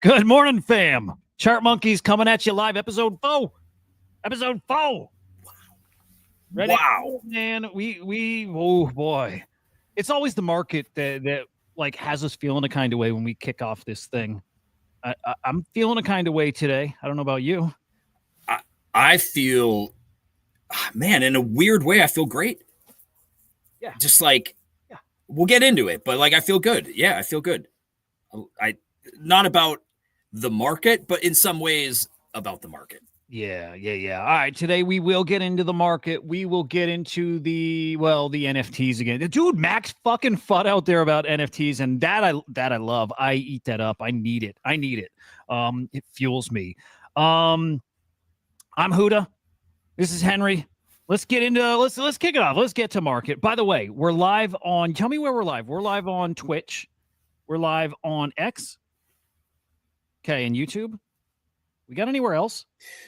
Good morning, fam. Chart Monkeys coming at you live, episode 4. Episode 4. Ready? Wow, man. Oh boy. It's always the market that like has us feeling a kind of way when we kick off this thing. I'm feeling a kind of way today. I don't know about you. I feel, man, in a weird way, I feel great. Yeah. Just like, we'll get into it, but like, I feel good. Yeah, I feel good. I not about the market, but in some ways about the market. Yeah. All right, today we will get into the market. We will get into the NFTs again. Dude, Max fucking fun out there about NFTs, and that I love. I eat that up. I need it. It fuels me. I'm Huda. This is Henry. Let's get into let's kick it off. Let's get to market. By the way, we're live on. Tell me where we're live. We're live on Twitch. We're live on X. Okay, and YouTube. We got anywhere else?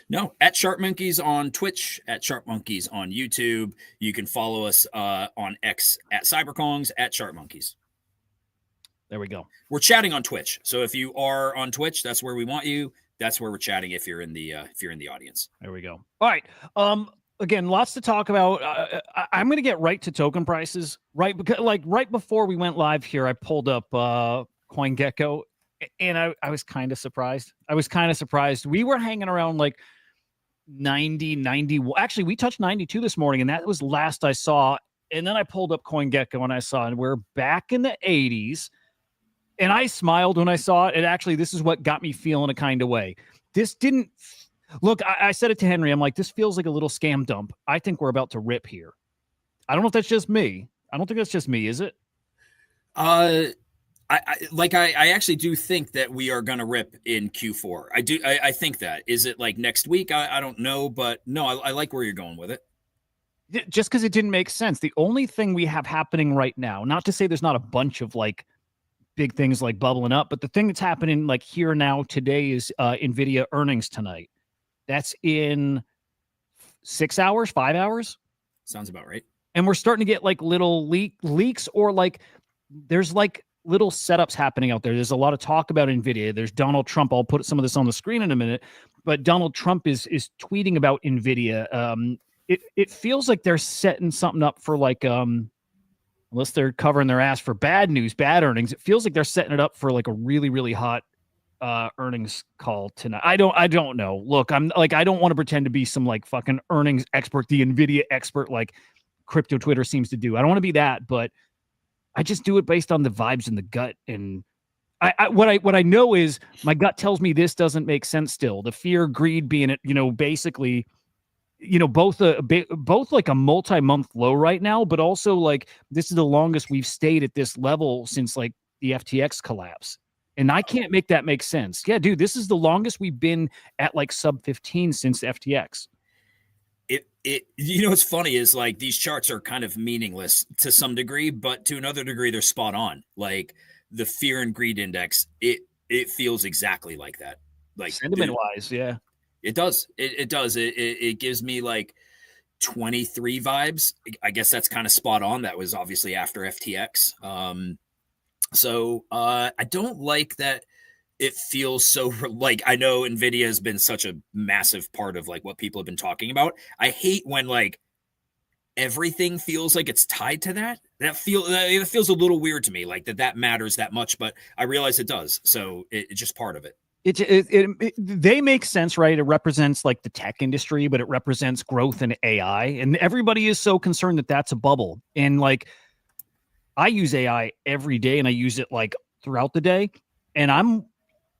No, at Sharp Monkeys on Twitch, at Sharp Monkeys on YouTube. You can follow us on X at Cyberkongs, at Sharp Monkeys. There we go. We're chatting on Twitch, so if you are on Twitch, that's where we want you. That's where we're chatting if you're in the audience. There we go. All right. Again, lots to talk about. I'm going to get right to token prices. Right, because right before we went live here, I pulled up CoinGecko. And I was kind of surprised. We were hanging around like 90. Actually, we touched 92 this morning, and that was last I saw. And then I pulled up CoinGecko and I saw, and we're back in the 80s. And I smiled when I saw it. And actually, this is what got me feeling a kind of way. This didn't look. I said it to Henry. I'm like, this feels like a little scam dump. I think we're about to rip here. I don't know if that's just me. I don't think that's just me. Is it? I actually do think that we are going to rip in Q4. I think that. Is it like next week? I don't know, but no, I like where you're going with it. Just because it didn't make sense. The only thing we have happening right now, not to say there's not a bunch of like big things like bubbling up, but the thing that's happening like here now today is NVIDIA earnings tonight. That's in 6 hours, 5 hours. Sounds about right. And we're starting to get like little leaks or like there's like little setups happening out there. There's a lot of talk about NVIDIA. There's Donald Trump. I'll put some of this on the screen in a minute, but Donald Trump is tweeting about NVIDIA. It feels like they're setting something up for like, unless they're covering their ass for bad news, bad earnings. It feels like they're setting it up for like a really, really hot earnings call tonight. I don't know. Look, I'm like, I don't want to pretend to be some like fucking earnings expert, the NVIDIA expert, like crypto Twitter seems to do. I don't want to be that, but I just do it based on the vibes in the gut. And what I know is my gut tells me this doesn't make sense still. The fear, greed being it, basically, both like a multi-month low right now, but also like this is the longest we've stayed at this level since like the FTX collapse. And I can't make that make sense. Yeah, dude, this is the longest we've been at like sub 15 since FTX. What's funny is like these charts are kind of meaningless to some degree, but to another degree, they're spot on. Like the fear and greed index, it feels exactly like that. Like sentiment wise, yeah, it does. It does. It gives me like 23 vibes. I guess that's kind of spot on. That was obviously after FTX. So I don't like that. It feels so like I know NVIDIA has been such a massive part of like what people have been talking about. I hate when like everything feels like it's tied to that. It feels a little weird to me, like that matters that much, but I realize it does. So it's just part of it. They make sense, right? It represents like the tech industry, but it represents growth in AI, and everybody is so concerned that that's a bubble. And like I use AI every day, and I use it like throughout the day, and I'm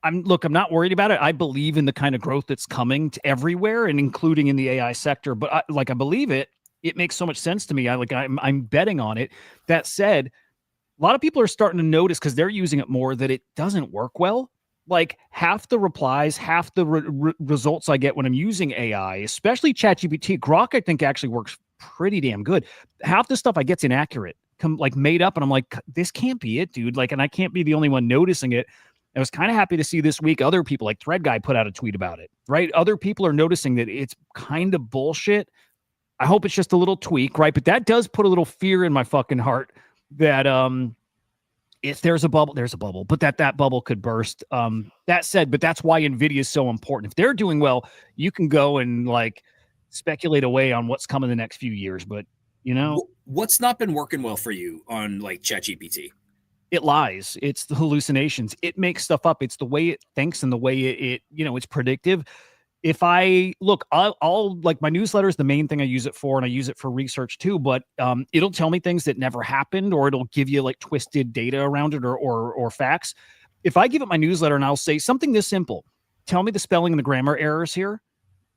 not worried about it. I believe in the kind of growth that's coming to everywhere and including in the AI sector, but I believe it. It makes so much sense to me. I'm betting on it. That said, a lot of people are starting to notice because they're using it more that it doesn't work well. Like half the replies, half the results I get when I'm using AI, especially ChatGPT, Grok, I think actually works pretty damn good. Half the stuff I get's inaccurate, like made up. And I'm like, this can't be it, dude. Like, and I can't be the only one noticing it. I was kind of happy to see this week other people like Thread Guy put out a tweet about it, right? Other people are noticing that it's kind of bullshit. I hope it's just a little tweak, right? But that does put a little fear in my fucking heart that if there's a bubble, there's a bubble, but that bubble could burst. That said, but that's why Nvidia is so important. If they're doing well, you can go and like speculate away on what's coming the next few years. But you know, What's not been working well for you on like ChatGPT? it lies. It's the hallucinations. It makes stuff up. It's the way it thinks and the way it you know, it's predictive. If I look, I'll like my newsletter is the main thing I use it for, and I use it for research too. But it'll tell me things that never happened, or it'll give you like twisted data around it, or facts. If I give it my newsletter and I'll say something this simple, tell me the spelling and the grammar errors here.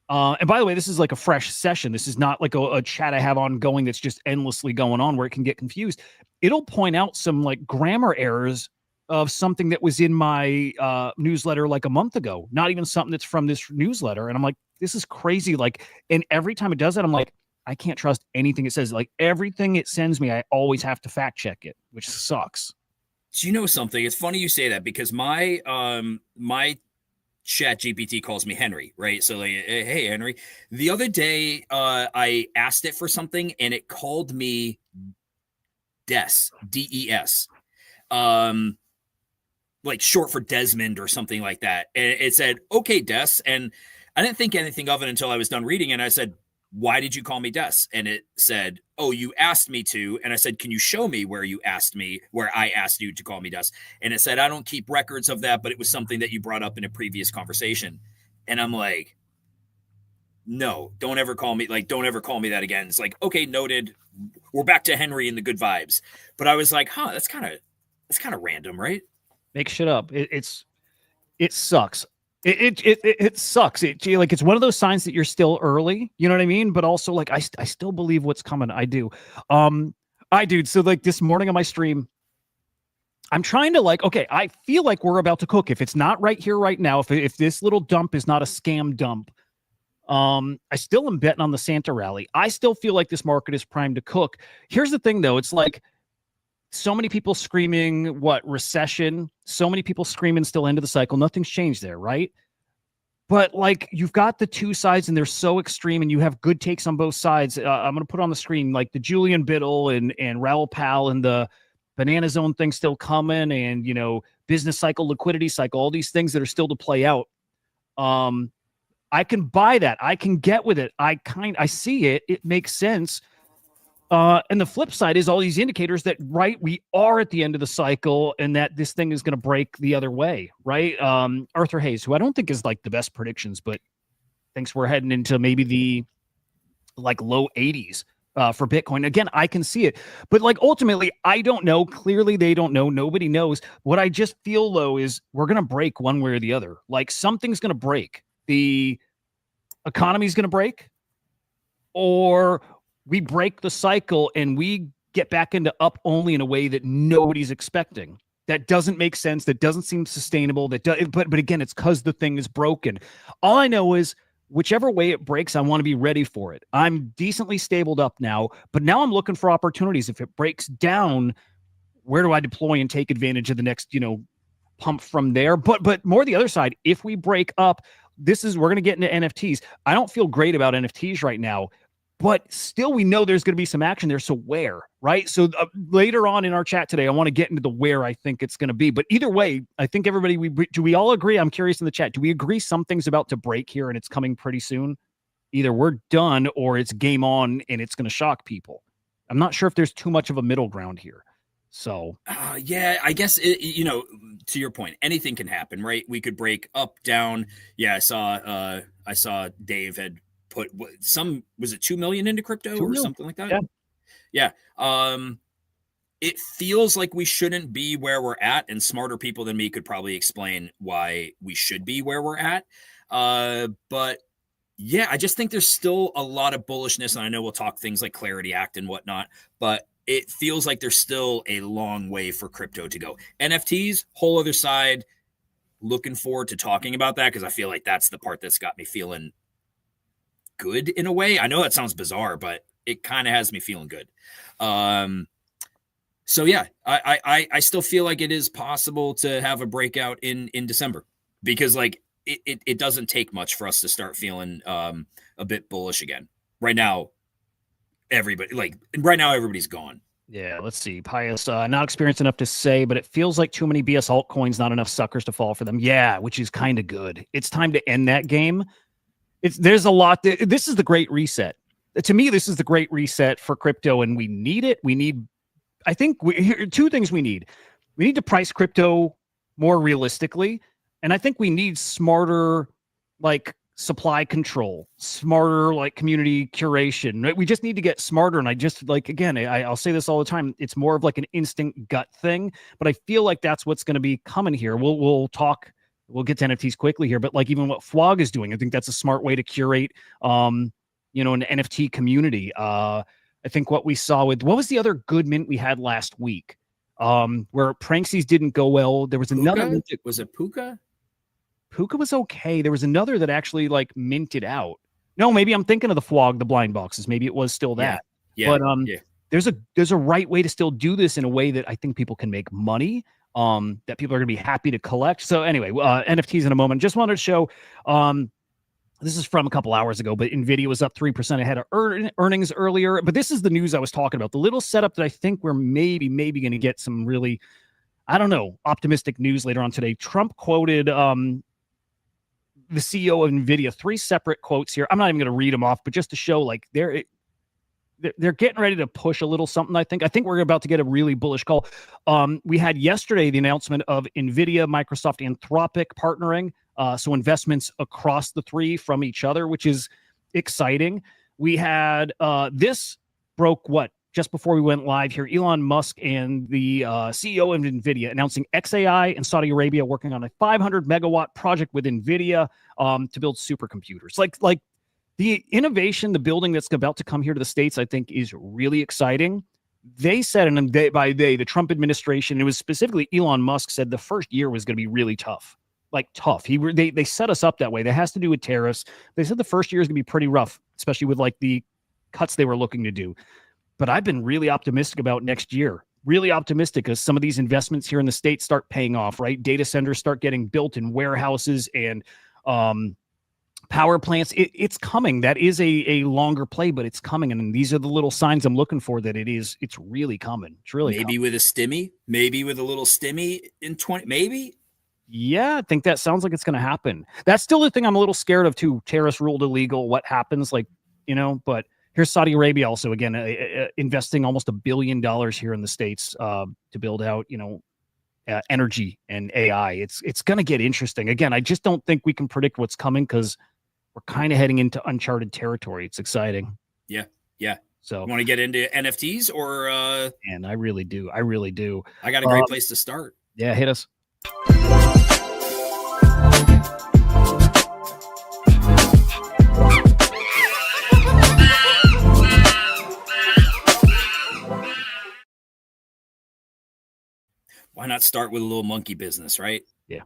And by the way, this is like a fresh session. This is not like a chat I have ongoing that's just endlessly going on where it can get confused. It'll point out some like grammar errors of something that was in my newsletter like a month ago, not even something that's from this newsletter. And I'm like, this is crazy. Like, and every time it does that, I'm like, I can't trust anything it says. Like everything it sends me, I always have to fact check it, which sucks. Do you know something? It's funny you say that because my Chat GPT calls me Henry, right? So like, hey Henry. The other day, I asked it for something and it called me Des, DES, like short for Desmond or something like that. And it said, "Okay, Des," and I didn't think anything of it until I was done reading. And I said, "Why did you call me Des?" And it said, "Oh, you asked me to." And I said, "Can you show me where I asked you to call me Des?" And it said, "I don't keep records of that, but it was something that you brought up in a previous conversation." And I'm like, no, don't ever call me that again. It's like, okay, noted. We're back to Henry and the good vibes. But I was like, that's kind of random, right? Make shit up. It sucks. It sucks. Like it's one of those signs that you're still early. You know what I mean? But also like I still believe what's coming. I do. Dude. So like this morning on my stream, I'm trying to like, okay, I feel like we're about to cook. If it's not right here, right now, if this little dump is not a scam dump, I still am betting on the Santa rally. I still feel like this market is primed to cook. Here's the thing though. It's like so many people screaming recession, so many people screaming still end of the cycle. Nothing's changed there, right? But like you've got the two sides and they're so extreme and you have good takes on both sides. I'm going to put on the screen like the Julian Biddle and Raoul Pal and the banana zone thing still coming, and you know, business cycle, liquidity cycle, all these things that are still to play out. I can buy that. I can get with it. I see it. It makes sense. And the flip side is all these indicators that, right, we are at the end of the cycle and that this thing is going to break the other way, right? Arthur Hayes, who I don't think is like the best predictions, but thinks we're heading into maybe the like low 80s for Bitcoin. Again, I can see it, but like ultimately, I don't know. Clearly, they don't know. Nobody knows. What I just feel though is we're going to break one way or the other. Like something's going to break. The economy is going to break, or we break the cycle and we get back into up only in a way that nobody's expecting. That doesn't make sense. That doesn't seem sustainable. But again, it's because the thing is broken. All I know is whichever way it breaks, I want to be ready for it. I'm decently stabled up now, but now I'm looking for opportunities. If it breaks down, where do I deploy and take advantage of the next, pump from there? But more the other side, if we break up, we're going to get into NFTs. I don't feel great about NFTs right now, but still we know there's going to be some action there. So where, right? So later on in our chat today, I want to get into the where I think it's going to be. But either way, I think everybody, do we all agree? I'm curious in the chat. Do we agree something's about to break here and it's coming pretty soon? Either we're done or it's game on and it's going to shock people. I'm not sure if there's too much of a middle ground here. So yeah, I guess to your point, anything can happen, right? We could break up, down. Yeah, I saw Dave had put was it 2 million into crypto or something like that? Yeah. It feels like we shouldn't be where we're at, and smarter people than me could probably explain why we should be where we're at. But yeah, I just think there's still a lot of bullishness, and I know we'll talk things like Clarity Act and whatnot, but it feels like there's still a long way for crypto to go. NFTs, whole other side. Looking forward to talking about that because I feel like that's the part that's got me feeling good in a way. I know that sounds bizarre, but it kind of has me feeling good. So yeah, I still feel like it is possible to have a breakout in December because like it doesn't take much for us to start feeling a bit bullish again. Right now, everybody's gone. Yeah, let's see. Pius, not experienced enough to say, but it feels like too many BS altcoins, not enough suckers to fall for them. Yeah, which is kind of good. It's time to end that game. There's a lot. This is the great reset. To me, this is the great reset for crypto, and we need it. I think here are two things we need. We need to price crypto more realistically, and I think we need smarter, like supply control, smarter like community curation. Right? We just need to get smarter. And I just like again, I'll say this all the time. It's more of like an instinct gut thing, but I feel like that's what's going to be coming here. We'll talk. We'll get to NFTs quickly here, but like even what Fwog is doing, I think that's a smart way to curate, an NFT community. I think what we saw with what was the other good mint we had last week, where Pranksies didn't go well. There was another. Was it Puka? Puka was okay. There was another that actually like minted out. No, maybe I'm thinking of the Fwog, the blind boxes. Maybe it was still that. Yeah. But yeah. there's a right way to still do this in a way that I think people can make money. That people are going to be happy to collect. So anyway, NFTs in a moment. Just wanted to show. This is from a couple hours ago, but Nvidia was up 3% ahead of earnings earlier. But this is the news I was talking about. The little setup that I think we're maybe going to get some really, I don't know, optimistic news later on today. Trump quoted the CEO of Nvidia, 3 separate quotes here. I'm not even going to read them off, but just to show like they're getting ready to push a little something. I think we're about to get a really bullish call. We had yesterday the announcement of Nvidia, Microsoft, Anthropic partnering. So investments across the 3 from each other, which is exciting. We had this broke just before we went live here. Elon Musk and the CEO of Nvidia announcing XAI and Saudi Arabia working on a 500 megawatt project with Nvidia to build supercomputers. Like the innovation, the building that's about to come here to the States, I think is really exciting. They said, and the Trump administration, it was specifically Elon Musk said the first year was going to be really tough. Like tough. They set us up that way. That has to do with tariffs. They said the first year is going to be pretty rough, especially with like the cuts they were looking to do. But I've been really optimistic about next year. Really optimistic as some of these investments here in the States start paying off, right? Data centers start getting built in warehouses and power plants. It's coming. That is a longer play, but it's coming. And these are the little signs I'm looking for that it's really coming. It's really maybe coming. With a stimmy, maybe with a little stimmy in 20, maybe. Yeah, I think that sounds like it's going to happen. That's still the thing I'm a little scared of too. Tariffs ruled illegal. What happens? But here's Saudi Arabia also, again, investing almost $1 billion here in the States to build out, energy and AI. It's going to get interesting. Again, I just don't think we can predict what's coming because we're kind of heading into uncharted territory. It's exciting. Yeah. So you want to get into NFTs or? And I really do. I got a great place to start. Yeah, hit us. Why not start with a little monkey business, right? Yeah.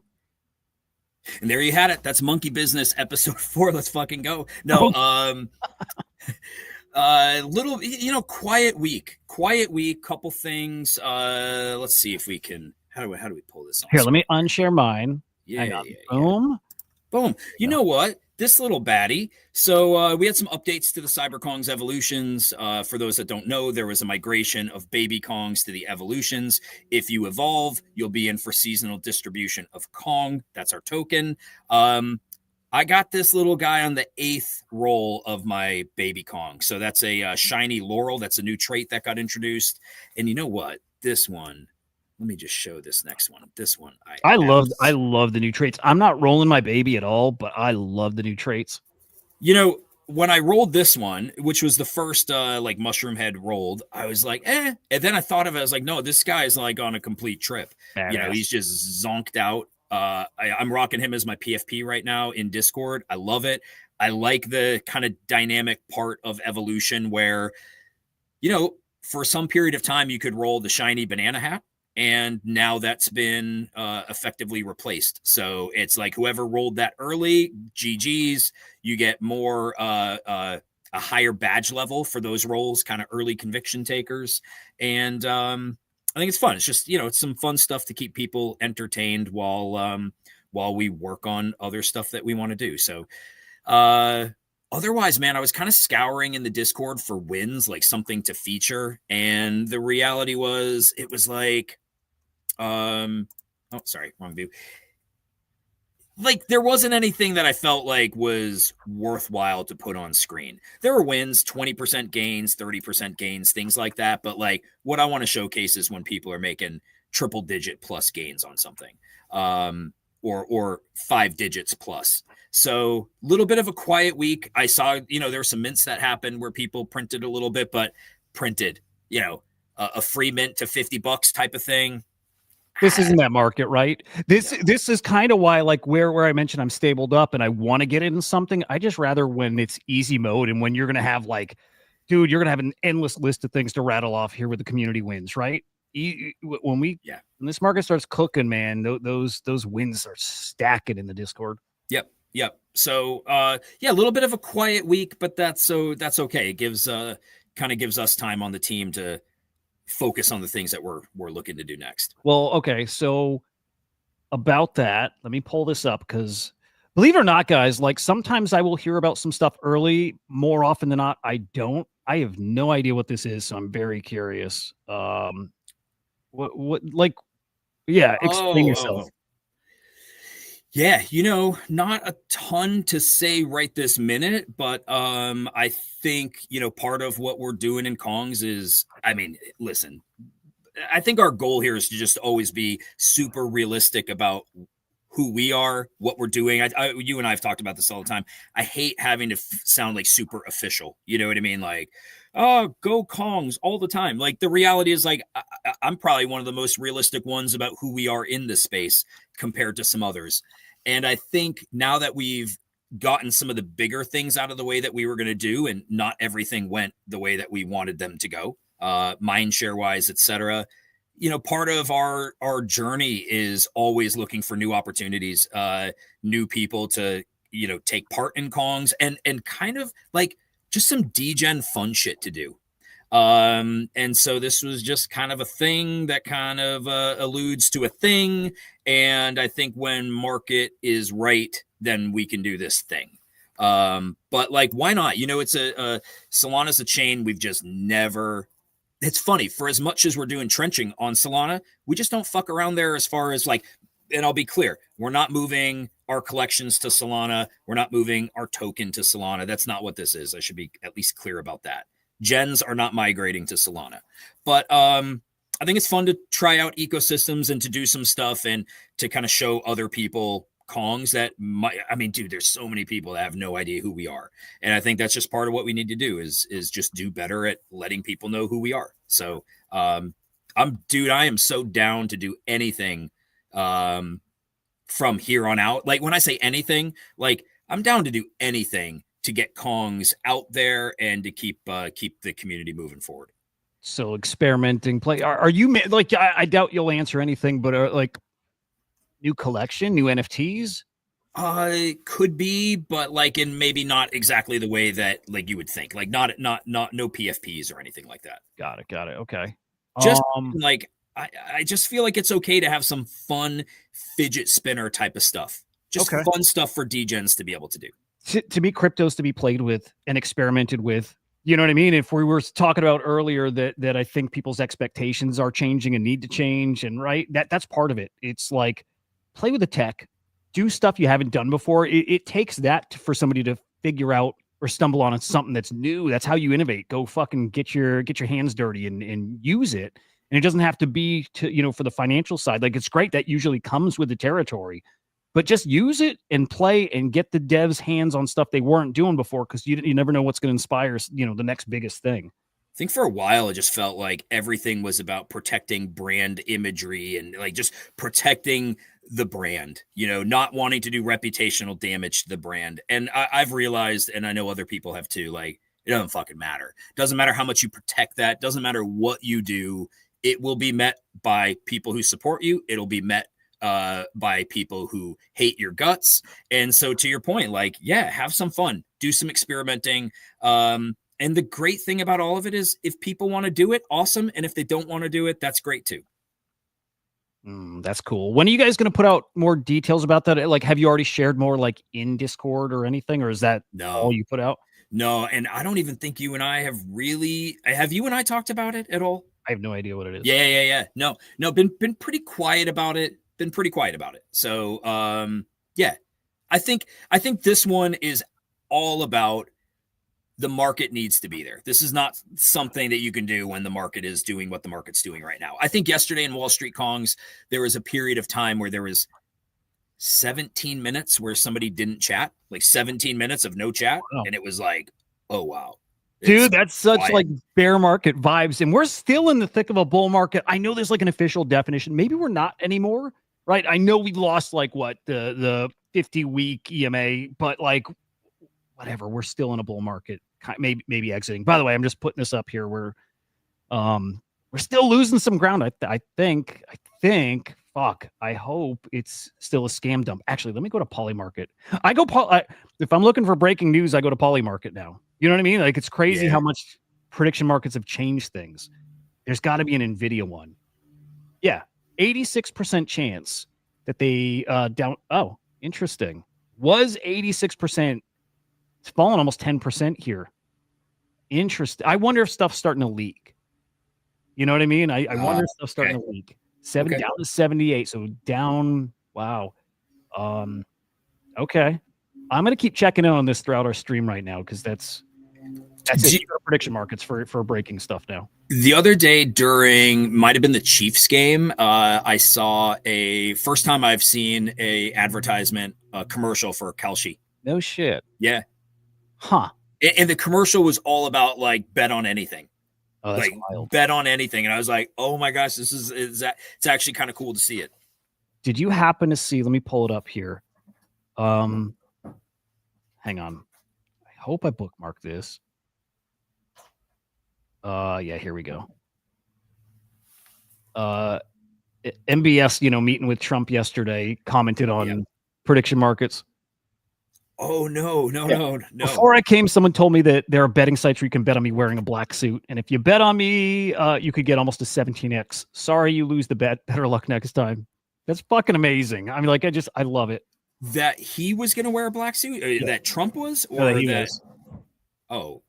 And there you had it. That's Monkey Business episode 4. Let's fucking go. No, little, quiet week, couple things. Let's see if we can, how do we pull this on? Here, let me unshare mine. Yeah. Boom. You know what? This little baddie. So we had some updates to the CyberKongs evolutions. For those that don't know, there was a migration of baby Kongs to the evolutions. If you evolve, you'll be in for seasonal distribution of Kong. That's our token. I got this little guy on the 8th roll of my baby Kong. So that's a shiny laurel. That's a new trait that got introduced. And you know what? This one, let me just show this next one. This one, I love the new traits. I'm not rolling my baby at all, but I love the new traits. When I rolled this one, which was the first like mushroom head rolled, I was like, eh. And then I thought of it, I was like, no, this guy is like on a complete trip. Badass. He's just zonked out. I'm rocking him as my PFP right now in Discord. I love it. I like the kind of dynamic part of evolution where, for some period of time, you could roll the shiny banana hat. And now that's been effectively replaced. So it's like whoever rolled that early, GG's, you get more a higher badge level for those rolls, kind of early conviction takers. And I think it's fun. It's just, it's some fun stuff to keep people entertained while we work on other stuff that we want to do. So Otherwise, man, I was kind of scouring in the Discord for wins, like something to feature. And the reality was, it was like, oh, sorry, wrong view. Like there wasn't anything that I felt like was worthwhile to put on screen. There were wins, 20% gains, 30% gains, things like that. But like what I want to showcase is when people are making triple digit plus gains on something. Or 5 digits plus. So a little bit of a quiet week. I saw, there were some mints that happened where people printed a little bit, but printed, a free mint to $50 type of thing. This isn't that market, right? This is kind of why, like where I mentioned I'm stabled up and I want to get into something. I just rather when it's easy mode and when you're gonna have like, dude, you're gonna have an endless list of things to rattle off here with the community wins, right? When this market starts cooking, man, those wins are stacking in the Discord. Yep. So a little bit of a quiet week, but that's okay. It gives kind of gives us time on the team to focus on the things that we're looking to do next. Well, okay, so about that, let me pull this up because believe it or not, guys, like sometimes I will hear about some stuff early. More often than not, I don't. I have no idea what this is, so I'm very curious. What like, yeah, explain yourself. Yeah, not a ton to say right this minute, but I think, part of what we're doing in Kongs is, I mean, listen, I think our goal here is to just always be super realistic about who we are, what we're doing. You and I have talked about this all the time. I hate having to sound like super official. You know what I mean? Like, oh, go Kongs all the time. Like the reality is like, I'm probably one of the most realistic ones about who we are in this space compared to some others. And I think now that we've gotten some of the bigger things out of the way that we were going to do, and not everything went the way that we wanted them to go, mind share wise, etc. Part of our journey is always looking for new opportunities, new people to, take part in Kongs and kind of like just some degen fun shit to do. And so this was just kind of a thing that kind of alludes to a thing. And I think when market is right, then we can do this thing. But like, why not? It's Solana's a chain we've just never. It's funny, for as much as we're doing trenching on Solana, we just don't fuck around there as far as like, and I'll be clear, we're not moving our collections to Solana. We're not moving our token to Solana. That's not what this is. I should be at least clear about that. Gens are not migrating to Solana. But I think it's fun to try out ecosystems and to do some stuff and to kind of show other people Kongs that dude, there's so many people that have no idea who we are. And I think that's just part of what we need to do is just do better at letting people know who we are. So I am so down to do anything from here on out. Like when I say anything, like I'm down to do anything to get Kongs out there and to keep the community moving forward. So experimenting, play. Are you like? I doubt you'll answer anything, but like new collection, new NFTs. Could be, but like in maybe not exactly the way that like you would think. Like not no PFPs or anything like that. Got it. Okay. Just like I just feel like it's okay to have some fun fidget spinner type of stuff. Just fun stuff for degens to be able to do. To be cryptos to be played with and experimented with. You know what I mean? If we were talking about earlier that I think people's expectations are changing and need to change, and right, that's part of it. It's like play with the tech, do stuff you haven't done before. It takes that for somebody to figure out or stumble on something that's new. That's how you innovate. Go fucking get your hands dirty and use it. And it doesn't have to be to, for the financial side. Like it's great that usually comes with the territory, but just use it and play and get the devs' hands on stuff they weren't doing before, because you never know what's going to inspire, the next biggest thing. I think for a while it just felt like everything was about protecting brand imagery and like just protecting the brand, not wanting to do reputational damage to the brand. And I've realized, and I know other people have too, like it doesn't fucking matter. It doesn't matter how much you protect that. Doesn't matter what you do. It will be met by people who support you. It'll be met by people who hate your guts. And so to your point, like, yeah, have some fun, do some experimenting. And the great thing about all of it is if people want to do it, awesome. And if they don't want to do it, that's great too. That's cool. When are you guys going to put out more details about that? Like, have you already shared more like in Discord or anything, or is that all you put out? No, and I don't even think you and I have really. Have you and I talked about it at all? I have no idea what it is. Yeah. No, been pretty quiet about it. Been pretty quiet about it. So, yeah, I think this one is all about the market needs to be there. This is not something that you can do when the market is doing what the market's doing right now. I think yesterday in Wall Street Kongs, there was a period of time where there was 17 minutes where somebody didn't chat, like 17 minutes of no chat. Wow. And it was like, oh, wow. Dude, that's such quiet. like bear market vibes. And we're still in the thick of a bull market. I know there's like an official definition. Maybe we're not anymore, right? I know we lost like what the 50-week EMA, but like whatever, we're still in a bull market. Maybe exiting. By the way, I'm just putting this up here. We're still losing some ground. I think. Fuck. I hope it's still a scam dump. Actually, let me go to Polymarket. If I'm looking for breaking news, I go to Polymarket now. You know what I mean? Like, it's crazy how much prediction markets have changed things. There's got to be an Nvidia one. Yeah, 86% chance that they down. Oh, interesting. Was 86%. It's fallen almost 10% here. Interesting. I wonder if stuff's starting to leak. You know what I mean? I wonder if stuff's starting to leak. Down to 78. So down. Wow. Okay. I'm gonna keep checking in on this throughout our stream right now because that's it. Prediction markets for breaking stuff now. The other day during might have been the Chiefs game, I saw a first time I've seen a advertisement commercial for Kalshi. No shit. Yeah. Huh. And the commercial was all about like bet on anything. Oh, that's like wild. Bet on anything. And I was like, oh my gosh, it's actually kind of cool to see it. Did you happen to see, let me pull it up here. Hang on. I hope I bookmarked this. Yeah, here we go. MBS, meeting with Trump yesterday, commented on prediction markets. Oh, no. Before I came, someone told me that there are betting sites where you can bet on me wearing a black suit. And if you bet on me, you could get almost a 17x. Sorry, you lose the bet. Better luck next time. That's fucking amazing. I mean, like, I love it. That he was going to wear a black suit? That Trump was? Or was. Oh,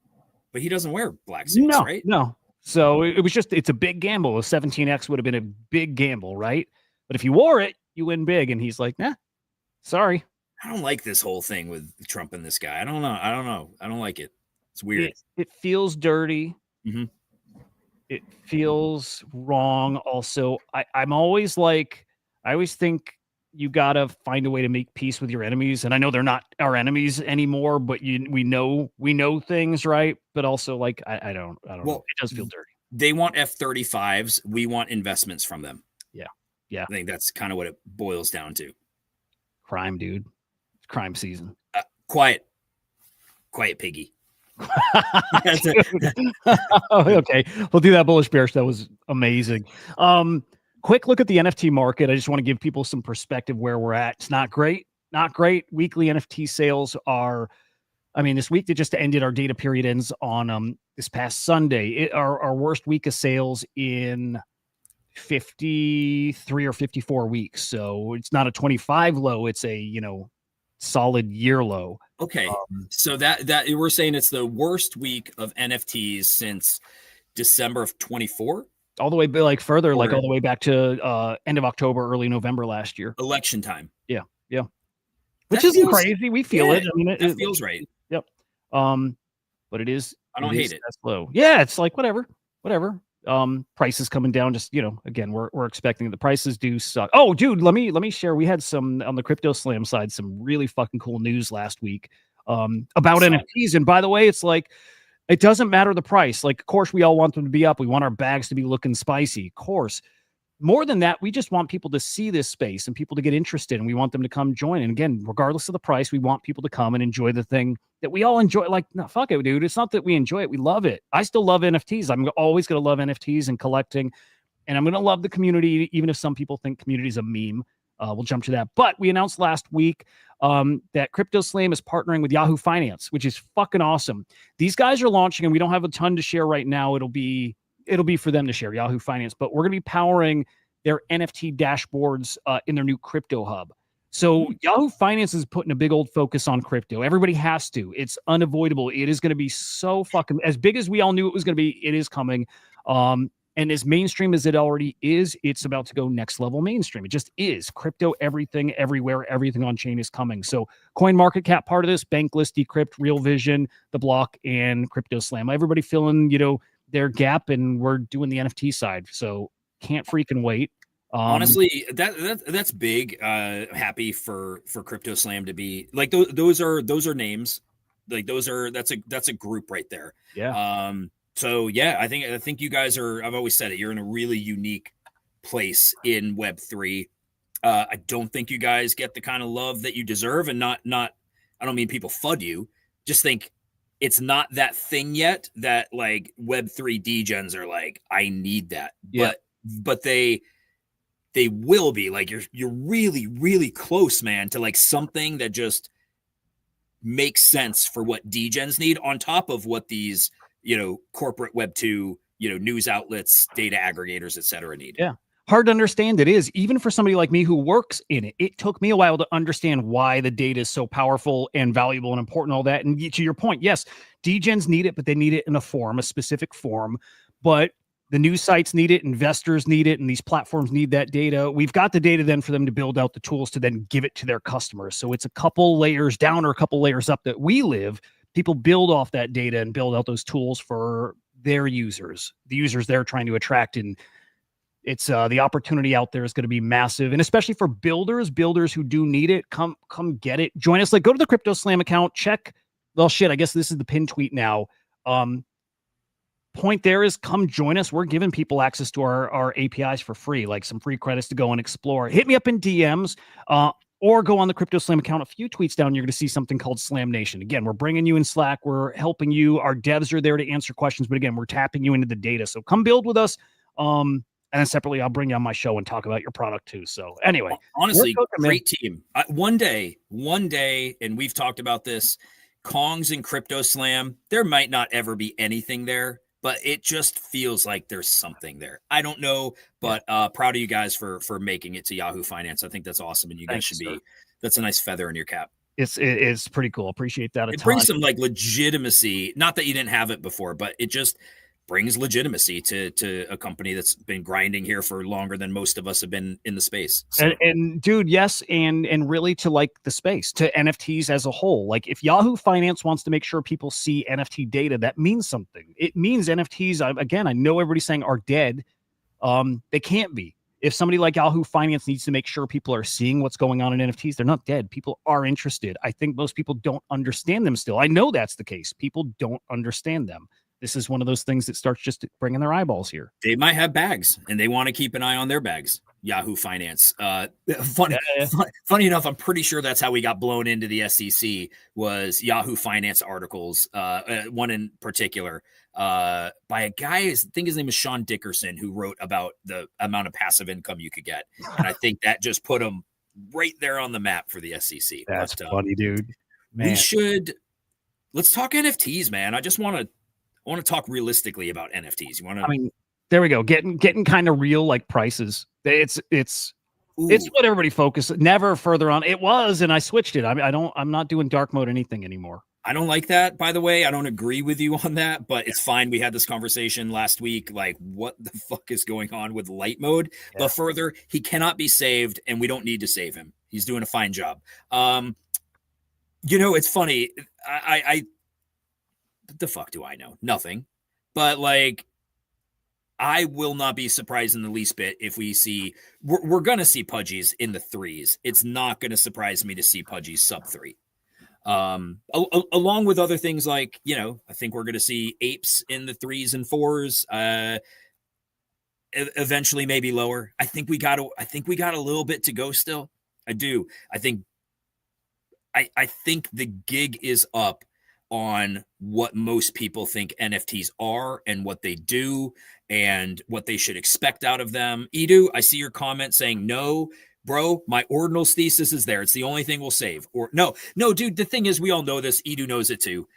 but he doesn't wear black suits, right? No. So it's a big gamble. A 17x would have been a big gamble, right? But if you wore it, you win big. And he's like, nah, sorry. I don't like this whole thing with Trump and this guy. I don't know. I don't like it. It's weird. It feels dirty. Mm-hmm. It feels wrong. Also, I'm always like, I always think you got to find a way to make peace with your enemies. And I know they're not our enemies anymore, but we know things, right? But also, like, I don't know. It does feel dirty. They want F-35s. We want investments from them. Yeah. I think that's kind of what it boils down to. Crime, dude. Crime season. Quiet piggy. Okay, we'll do that bullish bearish. That was amazing. Quick look at the NFT market. I just want to give people some perspective where we're at. It's not great. Weekly NFT sales are, this week that just ended, our data period ends on this past Sunday. Our worst week of sales in 53 or 54 weeks. So it's not a 25 low. It's a, solid year low. Okay. So that we're saying it's the worst week of NFTs since December of 24. All the way further, all the way back to end of October, early November last year. Election time. Yeah. Which isn't crazy. We feel it. It feels right. Yep. But it is. I don't hate it. That's low. Yeah, it's like whatever. Prices coming down. Just again, we're expecting the prices do suck. Oh, dude, let me share. We had some on the Crypto Slam side, some really fucking cool news last week about NFTs. And by the way, it's like, it doesn't matter the price. Like, of course, we all want them to be up. We want our bags to be looking spicy. Of course. More than that, we just want people to see this space and people to get interested, and we want them to come join. And again, regardless of the price, we want people to come and enjoy the thing that we all enjoy. Like, no, fuck it, dude. It's not that we enjoy it. We love it. I still love NFTs. I'm always going to love NFTs and collecting, and I'm going to love the community, even if some people think community is a meme. We'll jump to that. But we announced last week that Crypto Slam is partnering with Yahoo Finance, which is fucking awesome. These guys are launching, and we don't have a ton to share right now. It'll be for them to share, Yahoo Finance, but we're going to be powering their NFT dashboards in their new crypto hub. So Yahoo Finance is putting a big old focus on crypto. Everybody has to. It's unavoidable. It is going to be so fucking as big as we all knew it was going to be. It is coming. And as mainstream as it already is, it's about to go next level mainstream. It just is. Crypto, everything, everywhere, everything on chain is coming. So Coin Market Cap part of this, Bankless, Decrypt, Real Vision, The Block, and Crypto Slam. Everybody filling, their gap, and we're doing the NFT side. So can't freaking wait. Honestly, that's big. Happy for Crypto Slam to be like those are names. Like that's a group right there. Yeah. So yeah, I think you guys are. I've always said it. You're in a really unique place in Web3. I don't think you guys get the kind of love that you deserve, and not. I don't mean people FUD you. Just think it's not that thing yet that like Web3 degens are like, I need that. Yeah. But they will be like you're really really close, man, to like something that just makes sense for what degens need on top of what these corporate web 2 news outlets, data aggregators, etc. need. Yeah. Hard to understand it is, even for somebody like me who works in it. It took me a while to understand why the data is so powerful and valuable and important, all that. And to your point, yes, degens need it, but they need it in a specific form. But the news sites need it, investors need it, and these platforms need that data. We've got the data then for them to build out the tools to then give it to their customers. So it's a couple layers down or a couple layers up that we live. People build off that data and build out those tools for their users, the users they're trying to attract. And it's the opportunity out there is going to be massive, and especially for builders who do need it. Come get it. Join us. Like, go to the Crypto Slam account. Check. Well, shit. I guess this is the pin tweet now. Point there is, come join us. We're giving people access to our APIs for free, like some free credits to go and explore. Hit me up in DMs. Or go on the Crypto Slam account. A few tweets down, you're going to see something called Slam Nation. Again, we're bringing you in Slack. We're helping you. Our devs are there to answer questions. But again, we're tapping you into the data. So come build with us. And then separately, I'll bring you on my show and talk about your product too. So anyway, honestly, great team. One day, and we've talked about this, Kongs and Crypto Slam, there might not ever be anything there, but it just feels like there's something there. I don't know, but proud of you guys for making it to Yahoo Finance. I think that's awesome, and you guys should be. That's a nice feather in your cap. It's pretty cool. Appreciate that. It brings some like legitimacy. Not that you didn't have it before, but it just brings legitimacy to a company that's been grinding here for longer than most of us have been in the space. So. And dude, yes, and really to like the space, to NFTs as a whole. Like if Yahoo Finance wants to make sure people see NFT data, that means something. It means NFTs, again, I know everybody's saying are dead. They can't be. If somebody like Yahoo Finance needs to make sure people are seeing what's going on in NFTs, they're not dead. People are interested. I think most people don't understand them still. I know that's the case. People don't understand them. This is one of those things that starts just bringing their eyeballs here. They might have bags, and they want to keep an eye on their bags. Yahoo Finance. Funny enough, I'm pretty sure that's how we got blown into the SEC was Yahoo Finance articles. One in particular by a guy, I think his name is Sean Dickerson, who wrote about the amount of passive income you could get, and I think that just put him right there on the map for the SEC. That's funny, dude. Man. Let's talk NFTs, man. I want to talk realistically about NFTs. You want to? I mean, there we go. Getting kind of real, like prices. It's what everybody focuses. Never further on. It was, and I switched it. I'm not doing dark mode anything anymore. I don't like that, by the way. I don't agree with you on that, but it's fine. We had this conversation last week. Like, what the fuck is going on with light mode? Yeah. But further, he cannot be saved, and we don't need to save him. He's doing a fine job. It's funny. I the fuck do I know? Nothing. But like, I will not be surprised in the least bit if we see we're gonna see Pudgies in the 3s. It's not gonna surprise me to see Pudgies sub 3. Along with other things like, I think we're gonna see apes in the 3s and 4s. Eventually maybe lower. I think we got a little bit to go still. I do. I think the gig is up on what most people think NFTs are and what they do and what they should expect out of them. Edu, I see your comment saying, no, bro, my ordinals thesis is there. It's the only thing we'll save. Or no, dude, the thing is, we all know this. Edu knows it too.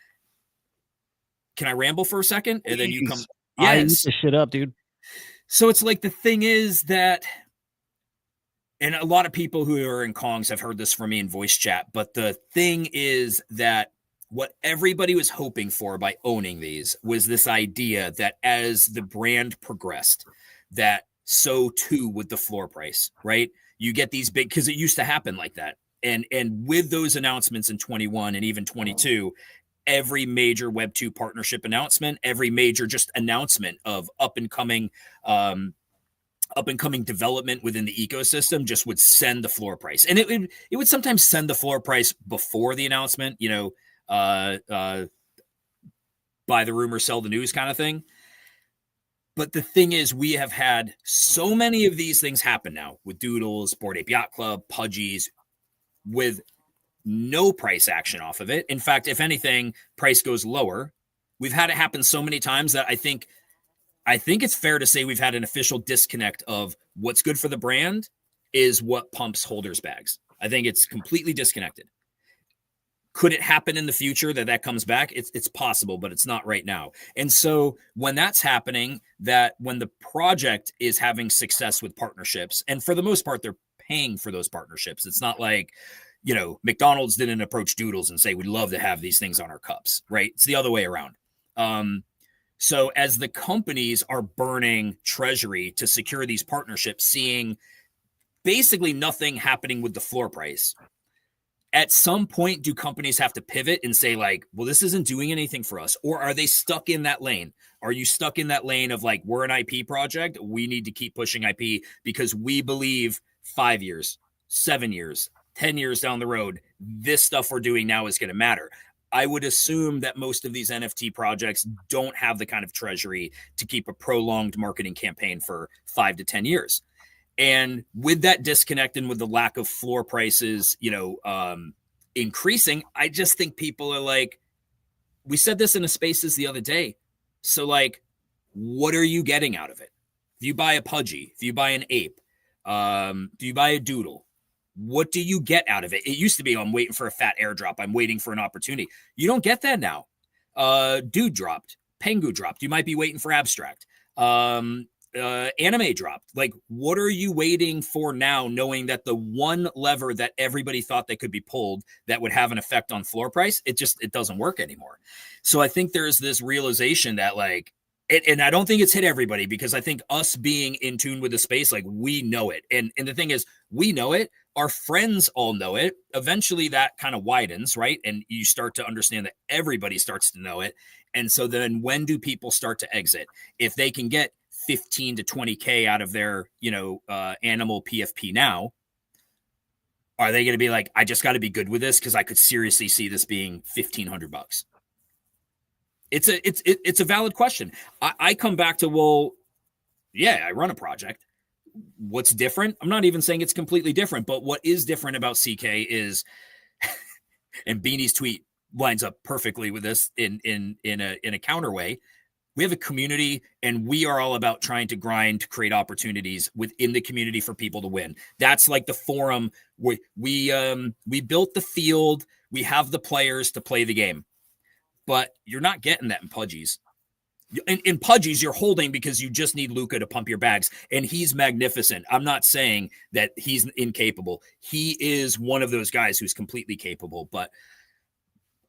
Can I ramble for a second? And then you come. Yes. I need to shit up, dude. So it's like, the thing is that and a lot of people who are in Kongs have heard this from me in voice chat, but the thing is that what everybody was hoping for by owning these was this idea that as the brand progressed, that so too would the floor price, right? You get these big, because it used to happen like that. And with those announcements in 21 and even 22, every major Web2 partnership announcement, every major just announcement of up and coming development within the ecosystem just would send the floor price. And it would sometimes send the floor price before the announcement, you know, buy the rumor, sell the news kind of thing. But the thing is, we have had so many of these things happen now with Doodles, Bored Ape Yacht Club, Pudgies, with no price action off of it. In fact, if anything, price goes lower. We've had it happen so many times that I think it's fair to say we've had an official disconnect of what's good for the brand is what pumps holders' bags. I think it's completely disconnected. Could it happen in the future that comes back? It's possible, but it's not right now. And so when that's happening, that when the project is having success with partnerships, and for the most part, they're paying for those partnerships. It's not like, you know, McDonald's didn't approach Doodles and say, we'd love to have these things on our cups, right? It's the other way around. So as the companies are burning treasury to secure these partnerships, seeing basically nothing happening with the floor price, at some point, do companies have to pivot and say, like, well, this isn't doing anything for us? Or are they stuck in that lane? Are you stuck in that lane of like, we're an IP project, we need to keep pushing IP because we believe 5 years, 7 years, 10 years down the road, this stuff we're doing now is going to matter? I would assume that most of these NFT projects don't have the kind of treasury to keep a prolonged marketing campaign for 5 to 10 years. And with that disconnect and with the lack of floor prices, you know, increasing, I just think people are like, we said this in a spaces the other day. So like, what are you getting out of it? If you buy a Pudgy, if you buy an ape, do you buy a doodle? What do you get out of it? It used to be, I'm waiting for a fat airdrop. I'm waiting for an opportunity. You don't get that now. Dude dropped. Pengu dropped. You might be waiting for abstract. Anime dropped. Like, what are you waiting for now, knowing that the one lever that everybody thought that could be pulled that would have an effect on floor price, it doesn't work anymore. So I think there's this realization that like, and I don't think it's hit everybody, because I think us being in tune with the space, like, we know it. And the thing is, we know it. Our friends all know it. Eventually that kind of widens, right? And you start to understand that everybody starts to know it. And so then when do people start to exit? If they can get 15 to 20K out of their, you know, animal PFP now, are they going to be like, I just got to be good with this because I could seriously see this being $1,500? It's a valid question. I come back to, well, yeah, I run a project. What's different? I'm not even saying it's completely different, but what is different about CK is, and Beanie's tweet lines up perfectly with this in a counter way. We have a community, and we are all about trying to grind to create opportunities within the community for people to win. That's like the forum where we built the field. We have the players to play the game, but you're not getting that in Pudgies. In Pudgies, you're holding because you just need Luca to pump your bags, and he's magnificent. I'm not saying that he's incapable. He is one of those guys who's completely capable, but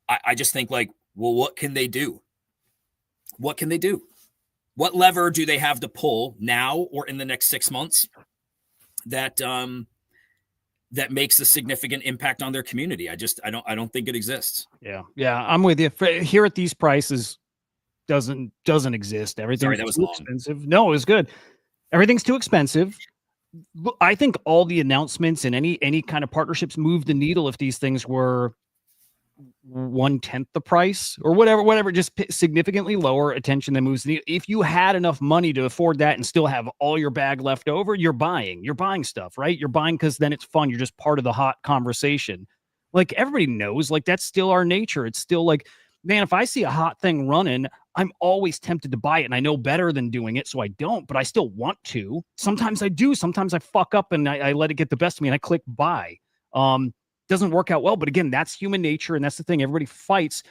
I just think like, well, what can they do? What can they do? What lever do they have to pull now or in the next 6 months that that makes a significant impact on their community? I don't think it exists. Yeah, I'm with you. Here at these prices, doesn't exist. Everything's too expensive. No, it was good. Everything's too expensive. I think all the announcements and any kind of partnerships move the needle if these things were 1/10 the price or whatever, just significantly lower attention that moves the needle. If you had enough money to afford that and still have all your bag left over, you're buying stuff, right? You're buying because then it's fun. You're just part of the hot conversation. Like, everybody knows, like, that's still our nature. It's still like, man, if I see a hot thing running, I'm always tempted to buy it, and I know better than doing it, so I don't, but I still want to. Sometimes I do. Sometimes I fuck up and I let it get the best of me and I click buy. Doesn't work out well, but again, that's human nature, and that's the thing. Everybody fights.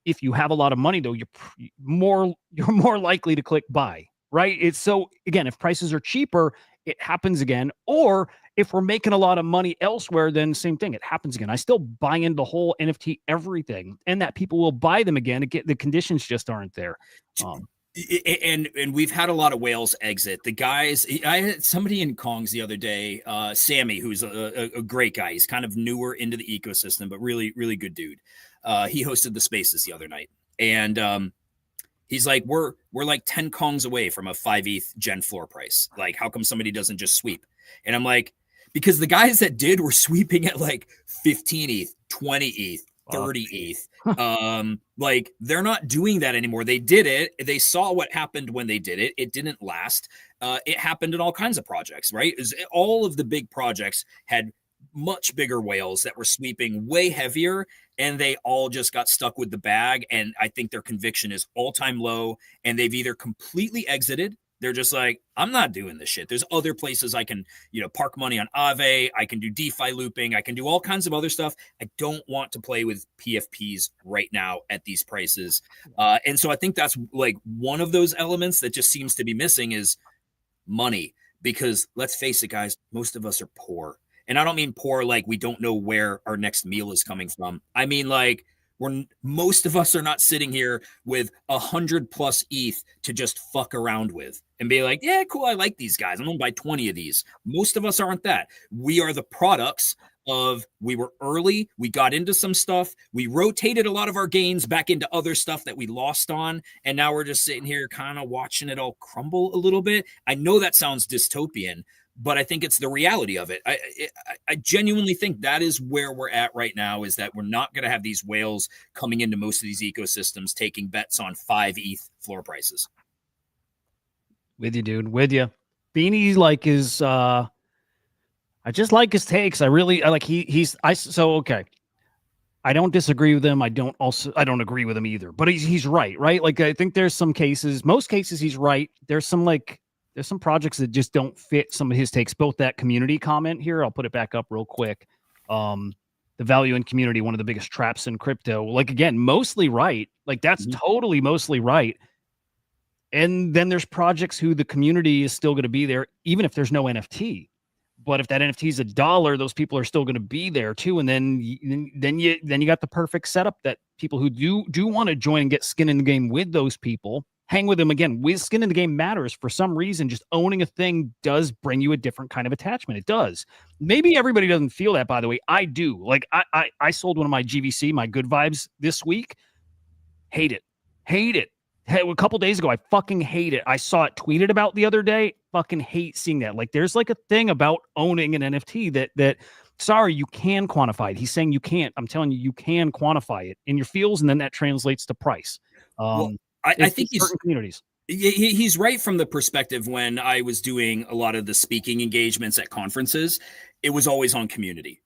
If you have a lot of money, though, you're more likely to click buy, right? It's so, again, if prices are cheaper, it happens again. Or if we're making a lot of money elsewhere, then same thing, it happens again. I still buy into the whole NFT everything, and that people will buy them again. The conditions just aren't there. And we've had a lot of whales exit. The guys, I had somebody in Kongs the other day, Sammy, who's a great guy. He's kind of newer into the ecosystem, but really, really good dude. He hosted the spaces the other night, and he's like, we're like 10 Kongs away from a 5 ETH gen floor price. Like, how come somebody doesn't just sweep? And I'm like, because the guys that did were sweeping at like 15 ETH, 20 ETH, 30 ETH. Like, they're not doing that anymore. They did it. They saw what happened when they did it. It didn't last. It happened in all kinds of projects, right? All of the big projects had much bigger whales that were sweeping way heavier, and they all just got stuck with the bag. And I think their conviction is all-time low, and they've either completely exited. They're just like, I'm not doing this shit. There's other places I can, park money on Aave. I can do DeFi looping. I can do all kinds of other stuff. I don't want to play with PFPs right now at these prices. And so I think that's like one of those elements that just seems to be missing is money, because let's face it, guys, most of us are poor. And I don't mean poor like we don't know where our next meal is coming from. I mean, like, most of us are not sitting here with 100+ ETH to just fuck around with and be like, yeah, cool, I like these guys, I'm gonna buy 20 of these. Most of us aren't that. We are the products of, we were early, we got into some stuff, we rotated a lot of our gains back into other stuff that we lost on, and now we're just sitting here kind of watching it all crumble a little bit. I know that sounds dystopian, but I think it's the reality of it. I genuinely think that is where we're at right now, is that we're not going to have these whales coming into most of these ecosystems taking bets on 5 ETH floor prices. With you, dude. With you. Beanie like is I just like his takes. I like okay. I don't disagree with him. I don't agree with him either. But he's right? Like, I think there's most cases he's right. There's some projects that just don't fit some of his takes. Both that community comment here, I'll put it back up real quick. The value in community, one of the biggest traps in crypto. Like, again, mostly right. Like, that's totally mostly right. And then there's projects who the community is still going to be there, even if there's no NFT. But if that NFT is $1, those people are still going to be there too. And then you got the perfect setup that people who do want to join and get skin in the game with those people, hang with them again. With skin in the game matters for some reason. Just owning a thing does bring you a different kind of attachment. It does. Maybe everybody doesn't feel that, by the way. I do. Like, I sold one of my GVC, my good vibes this week. Hate it. Hey, a couple days ago, I fucking hate it. I saw it tweeted about the other day. Fucking hate seeing that. Like, there's like a thing about owning an NFT that sorry, you can quantify it. He's saying you can't. I'm telling you, you can quantify it in your feels, and then that translates to price. I think certain communities. He's right from the perspective. When I was doing a lot of the speaking engagements at conferences, it was always on community.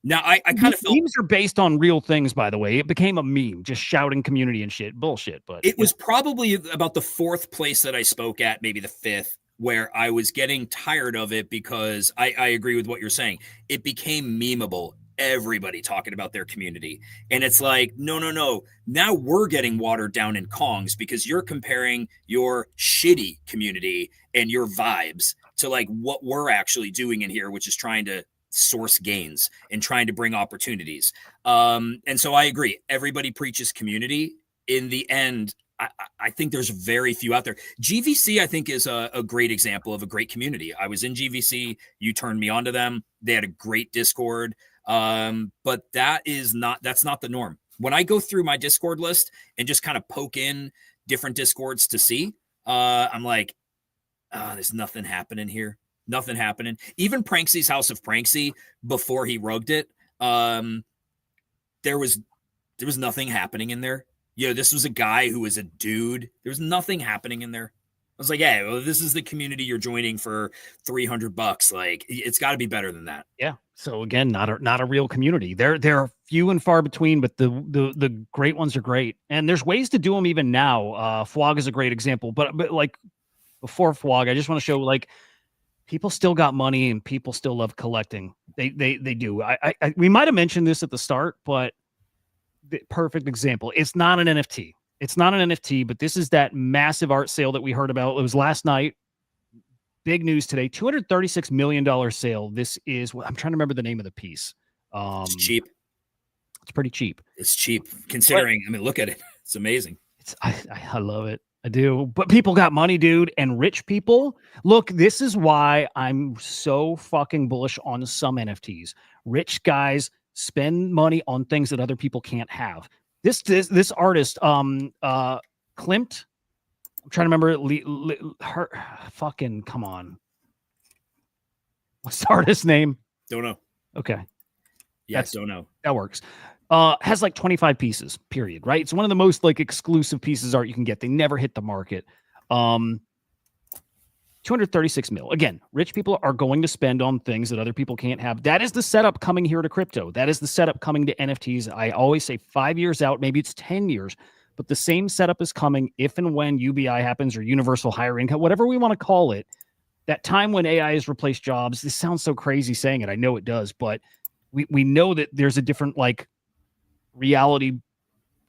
Now, I kind of felt memes are based on real things, by the way. It became a meme, just shouting community and shit. Bullshit. But it was probably about the 4th place that I spoke at, maybe the 5th, where I was getting tired of it, because I agree with what you're saying. It became memeable. Everybody talking about their community. And it's like, no. Now we're getting watered down in Kongs because you're comparing your shitty community and your vibes to like what we're actually doing in here, which is trying to source gains and trying to bring opportunities. And so I agree. Everybody preaches community. In the end, I think there's very few out there. GVC, I think, is a great example of a great community. I was in GVC. You turned me on to them. They had a great Discord. But that's not the norm. When I go through my Discord list and just kind of poke in different Discords to see, I'm like, there's nothing happening here. Nothing happening. Even Pranksy's House of Pranksy, before he rugged it, there was nothing happening in there. This was a guy who was a dude. There was nothing happening in there. I was like, yeah, well, this is the community you're joining for $300. Like, it's got to be better than that. Yeah. So again, not a real community. There are few and far between, but the great ones are great. And there's ways to do them even now. Fwog is a great example, but like before Fwog, I just want to show, like, people still got money and people still love collecting. They do. We might have mentioned this at the start, but the perfect example. It's not an NFT. But this is that massive art sale that we heard about. It was last night. big news today, $236 million sale. This is what I'm trying to remember the name of the piece. It's cheap. It's pretty cheap. It's cheap considering, I mean, look at it. It's amazing. I love it. I do. But people got money, dude, and rich people. Look, this is why I'm so fucking bullish on some NFTs. Rich guys spend money on things that other people can't have. This artist, Klimt, I'm trying to remember her fucking, come on. What's the artist's name? Don't know. Okay. Yes, don't know. That works. Has like 25 pieces, period, right? It's one of the most like exclusive pieces of art you can get. They never hit the market. 236 mil. Again, rich people are going to spend on things that other people can't have. That is the setup coming here to crypto. That is the setup coming to NFTs. I always say 5 years out, maybe it's 10 years, but the same setup is coming if and when UBI happens or universal higher income, whatever we want to call it. That time when AI has replaced jobs. This sounds so crazy saying it. I know it does, but we know that there's a different like reality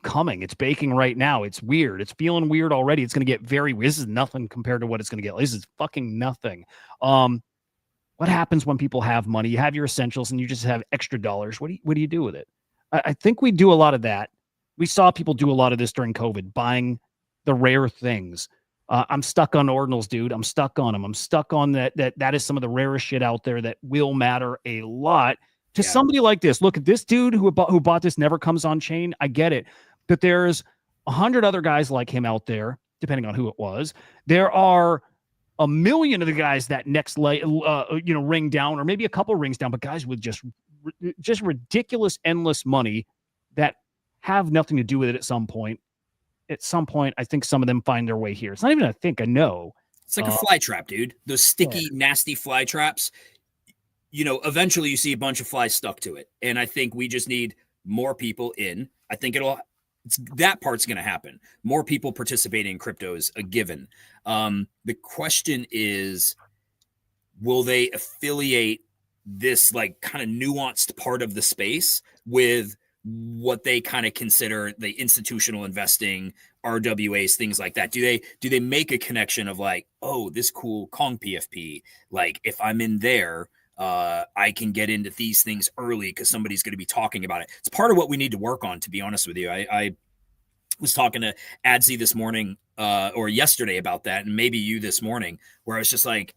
coming. It's baking right now. It's weird. It's feeling weird already. It's going to get very weird. This is nothing compared to what it's going to get. This is fucking nothing. What happens when people have money? You have your essentials and you just have extra dollars. What do you do with it? I think we do a lot of that. We saw people do a lot of this during COVID, buying the rare things. I'm stuck on ordinals, dude. I'm stuck on them. I'm stuck on that. That is some of the rarest shit out there that will matter a lot to somebody like this. Look at this dude who bought this never comes on chain. I get it. But there's 100 other guys like him out there, depending on who it was. There are a million of the guys that next ring down, or maybe a couple rings down, but guys with just ridiculous, endless money that have nothing to do with it at some point. At some point, I think some of them find their way here. It's not even I think, I know. It's like a fly trap, dude. Those sticky, nasty fly traps. You know, eventually you see a bunch of flies stuck to it. And I think we just need more people in. I think that part's going to happen. More people participating in crypto is a given. The question is, will they affiliate this like kind of nuanced part of the space with what they kind of consider the institutional investing, RWAs, things like that? Do they make a connection of like, oh, this cool Kong PFP, like if I'm in there, I can get into these things early because somebody's going to be talking about it. It's part of what we need to work on, to be honest with you. I was talking to Adzi this morning or yesterday about that, and maybe you this morning, where I was just like,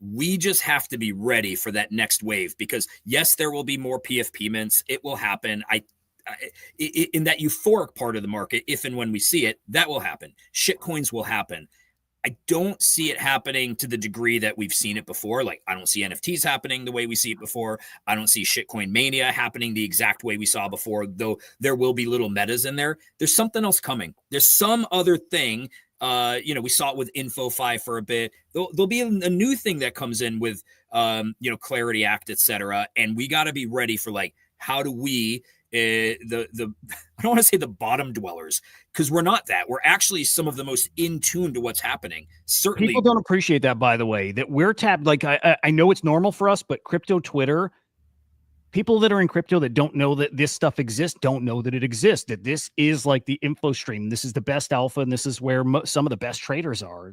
we just have to be ready for that next wave, because yes, there will be more PFP mints. It will happen. In that euphoric part of the market, if and when we see it, that will happen. Shitcoins will happen. I don't see it happening to the degree that we've seen it before. Like, I don't see NFTs happening the way we see it before. I don't see shitcoin mania happening the exact way we saw before, though there will be little metas in there. There's something else coming. There's some other thing. We saw it with InfoFi for a bit. There'll be a new thing that comes in with, Clarity Act, et cetera. And we got to be ready for like, how do we, I don't want to say the bottom dwellers, because we're not that. We're actually some of the most in tune to what's happening. Certainly, people don't appreciate that, by the way, that we're tapped. Like I know it's normal for us, but crypto Twitter, people that are in crypto that don't know that this stuff exists, don't know that it exists, that this is like the info stream. This is the best alpha, and this is where some of the best traders are.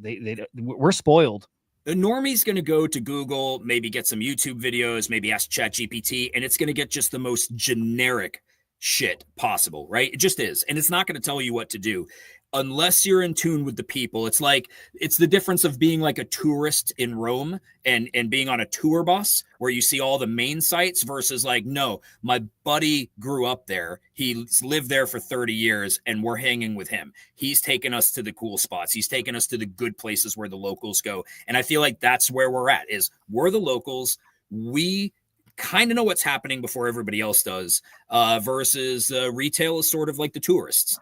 We're spoiled. The normie's going to go to Google, maybe get some YouTube videos, maybe ask ChatGPT, and it's going to get just the most generic shit possible, right? It just is. And it's not going to tell you what to do unless you're in tune with the people. It's the difference of being like a tourist in Rome and being on a tour bus where you see all the main sites versus like, no, my buddy grew up there. He's lived there for 30 years and we're hanging with him. He's taken us to the cool spots. He's taken us to the good places where the locals go. And I feel like that's where we're at, is we're the locals. We kind of know what's happening before everybody else does, versus retail is sort of like the tourists.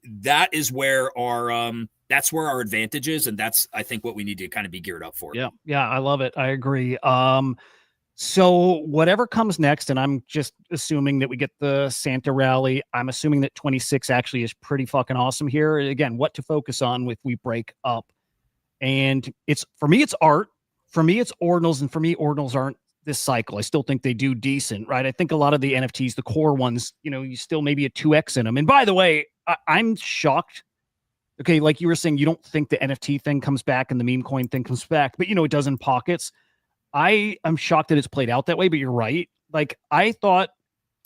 That is where our advantage is, and that's, I think, what we need to kind of be geared up for. Yeah, I love it. I agree. So whatever comes next, and I'm just assuming that we get the Santa rally. I'm assuming that 26 actually is pretty fucking awesome here. Again, what to focus on if we break up, and for me it's art. For me it's ordinals, and for me ordinals aren't this cycle. I still think they do decent, right? I think a lot of the NFTs, the core ones, you still maybe a 2x in them. And by the way, I'm shocked okay, like you were saying, you don't think the NFT thing comes back and the meme coin thing comes back, but it does in pockets. I am shocked that it's played out that way, but you're right. Like I thought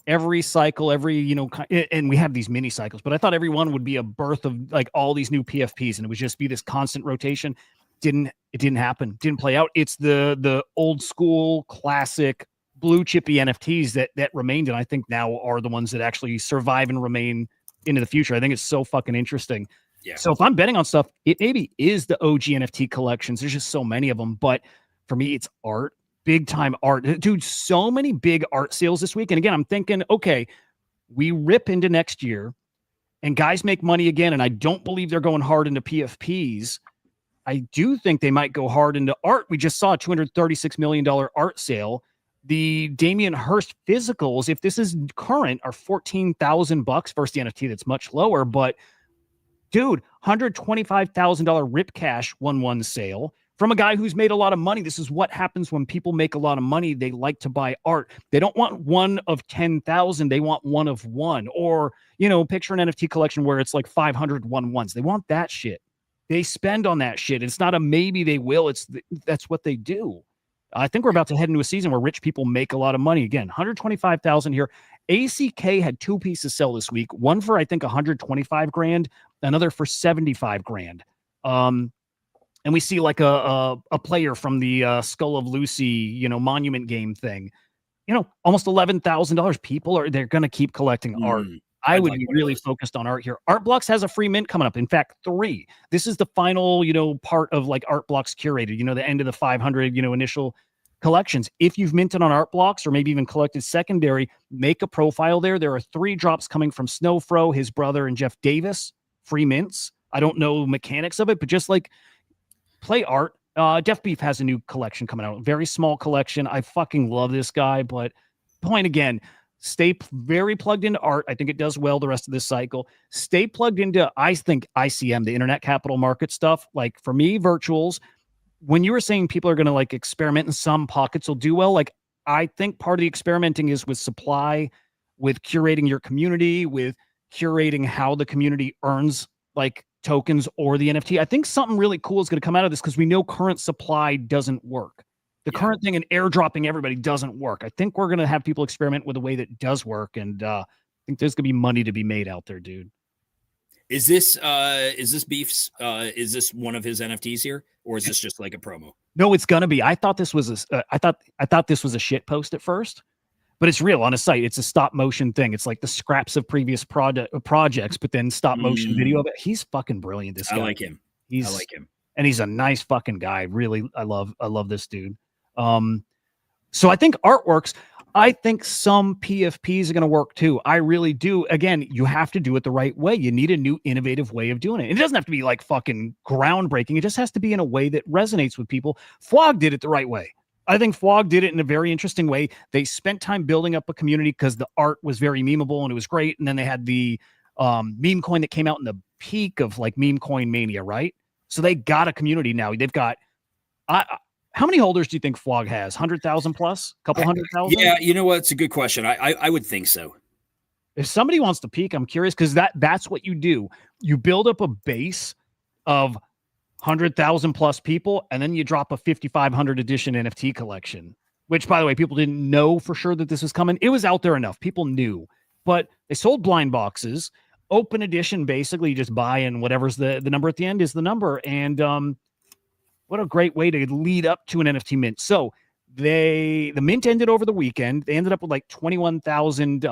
every cycle, and we have these mini cycles, but I thought every one would be a birth of like all these new PFPs, and it would just be this constant rotation. It didn't happen. Didn't play out. It's the old school classic blue chippy NFTs that remained, and I think now are the ones that actually survive and remain into the future. I think it's so fucking interesting. Yeah. So if I'm betting on stuff, it maybe is the OG NFT collections. There's just so many of them, but for me, it's art, big time art. Dude, so many big art sales this week. And again, I'm thinking, okay, we rip into next year and guys make money again. And I don't believe they're going hard into PFPs. I do think they might go hard into art. We just saw a $236 million art sale. The Damien Hirst physicals, if this is current, are $14,000 versus the NFT that's much lower. But dude, $125,000 Rip Cash 1-1 sale from a guy who's made a lot of money. This is what happens when people make a lot of money. They like to buy art. They don't want one of 10,000. They want one of one. Or, picture an NFT collection where it's like 500 1-1s. They want that shit. They spend on that shit. It's not a maybe they will. That's what they do. I think we're about to head into a season where rich people make a lot of money. Again, 125,000 here. ACK had two pieces sell this week. One for, I think, 125 grand, another for 75 grand. And we see like a player from the Skull of Lucy, monument game thing, almost $11,000. They're going to keep collecting art. I would be really focused on art here. Art Blocks has a free mint coming up. In fact, 3. This is the final, part of like Art Blocks curated, the end of the 500, initial collections. If you've minted on Art Blocks or maybe even collected secondary, make a profile there. There are 3 drops coming from Snowfro, his brother, and Jeff Davis. Free mints. I don't know mechanics of it, but just like play art. Def Beef has a new collection coming out. Very small collection. I fucking love this guy, but point again, stay very plugged into art. I think it does well the rest of this cycle. Stay plugged into, I think, ICM, the internet capital market stuff. Like for me, virtuals, when you were saying people are going to like experiment in some pockets will do well, like I think part of the experimenting is with supply, with curating your community, with curating how the community earns like tokens or the NFT. I think something really cool is going to come out of this because we know current supply doesn't work. The current thing in airdropping everybody doesn't work. I think we're going to have people experiment with a way that does work. And I think there's going to be money to be made out there, dude. Is this Beef's, is this one of his NFTs here? Or is this just like a promo? No, it's going to be. I thought this was I thought this was a shit post at first, but it's real on a site. It's a stop motion thing. It's like the scraps of previous projects, but then stop motion video of it. He's fucking brilliant. This guy. I like him. And he's a nice fucking guy. Really, I love this dude. So I think artworks, I think some PFPs are going to work too. I really do. Again, you have to do it the right way. You need a new innovative way of doing it. It doesn't have to be like fucking groundbreaking. It just has to be in a way that resonates with people. Fwog did it the right way. I think Fwog did it in a very interesting way. They spent time building up a community because the art was very memeable and it was great. And then they had the meme coin that came out in the peak of like meme coin mania, right? So they got a community now. They've got, how many holders do you think Fwog has? 100,000 plus? A couple 100,000? Yeah, you know what? It's a good question. I would think so. If somebody wants to peak, I'm curious because that's what you do. You build up a base of 100,000 plus people, and then you drop a 5,500 edition NFT collection, which, by the way, people didn't know for sure that this was coming. It was out there enough. People knew. But they sold blind boxes. Open edition, basically, you just buy, and whatever's the number at the end is the number. And what a great way to lead up to an NFT mint. So the mint ended over the weekend. They ended up with like 21,000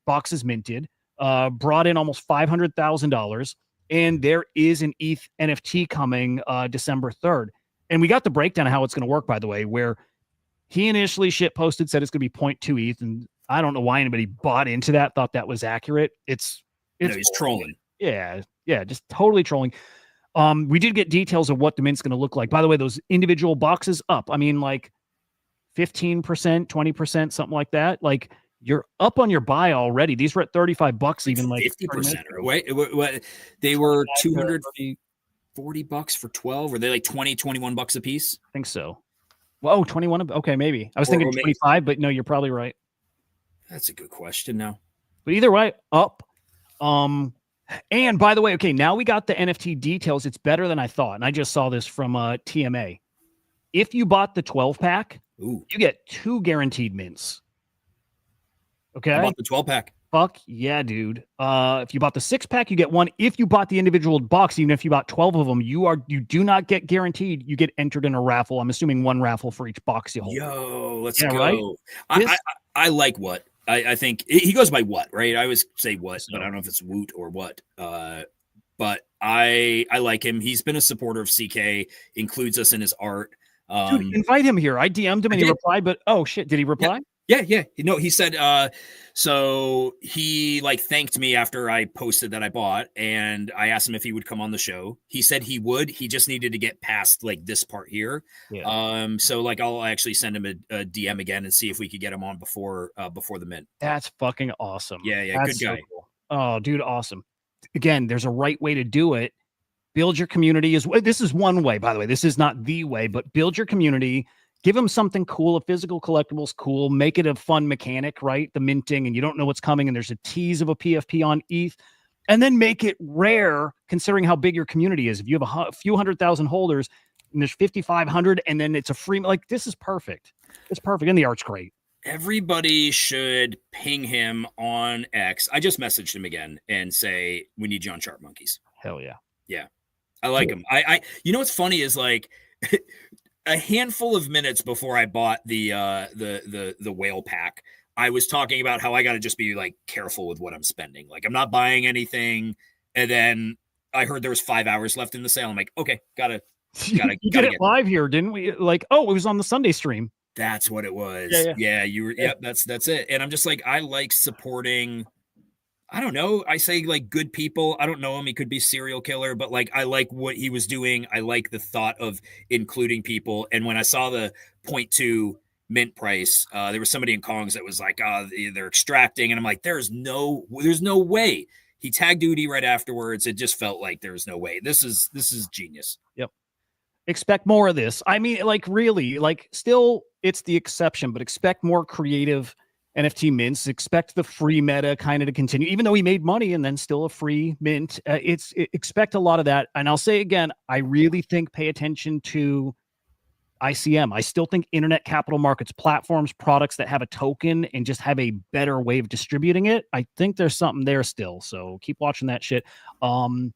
boxes minted, brought in almost $500,000. And there is an ETH NFT coming December 3rd. And we got the breakdown of how it's going to work, by the way, where he initially shit posted, said it's going to be 0.2 ETH. And I don't know why anybody bought into that, thought that was accurate. It's he's trolling. Yeah, just totally trolling. We did get details of what the mint's going to look like. By the way, those individual boxes up. I mean, like 15%, 20%, something like that. Like you're up on your buy already. These were at $35 even like 50% away. They were $240 for 12. Were they like 20, $21 a piece? I think so. Well, 21. Okay, maybe. I was thinking 25, but no, you're probably right. That's a good question now. But either way, up. And by the way, okay, now we got the NFT details. It's better than I thought. And I just saw this from TMA. If you bought the 12 pack, Ooh, you get 2 guaranteed mints. I Okay. bought the 12 pack. Fuck yeah, dude. If you bought the 6-pack, you get 1. If you bought the individual box, even if you bought 12 of them, you do not get guaranteed. You get entered in a raffle. I'm assuming 1 raffle for each box you hold. Yo, let's Yeah, go. right? I like what. I think he goes by what, right? I always say what, So. but I don't know if it's Woot or what. But I like him. He's been a supporter of CK, includes us in his art. Dude, invite him here. I DM'd him and he replied, but oh shit, did he reply? Yeah. No, he said so he like thanked me after I posted that I bought, and I asked him if he would come on the show. He said he would. He just needed to get past like this part here. Yeah. So like I'll actually send him a DM again and see if we could get him on before the mint. That's fucking awesome. Yeah, That's good guy. So cool. Oh, dude, awesome. Again, there's a right way to do it. Build your community. This is one way, by the way. This is not the way, but build your community. Give them something cool. A physical collectibles cool. Make it a fun mechanic, right? The minting, and you don't know what's coming, and there's a tease of a PFP on ETH. And then make it rare, considering how big your community is. If you have a few 100,000 holders, and there's 5,500, and then it's a free, like, this is perfect. It's perfect, and the art's great. Everybody should ping him on X. I just messaged him again and say, we need you on Sharp Monkeys. Hell yeah. Yeah. I like him. I you know what's funny is like a handful of minutes before I bought the whale pack, I was talking about how I got to just be like careful with what I'm spending. Like I'm not buying anything. And then I heard there was 5 hours left in the sale. I'm like, okay, gotta you did it live here, didn't we? Like, oh, it was on the Sunday stream. That's what it was. Yeah. You were. Yep, that's it. And I'm just like, I like supporting. I don't know. I say like good people. I don't know him. He could be serial killer, but like I like what he was doing. I like the thought of including people. And when I saw the 0.2 mint price, there was somebody in Kongs that was like, they're extracting, and I'm like, there's no way. He tagged Duty right afterwards. It just felt like there's no way. This is genius. Yep. Expect more of this. I mean, like really, like still it's the exception, but expect more creative NFT mints. Expect the free meta kind of to continue, even though he made money and then still a free mint. Expect a lot of that. And I'll say again, I really think pay attention to ICM. I still think internet capital markets platforms, products that have a token and just have a better way of distributing it. I think there's something there still. So keep watching that shit. And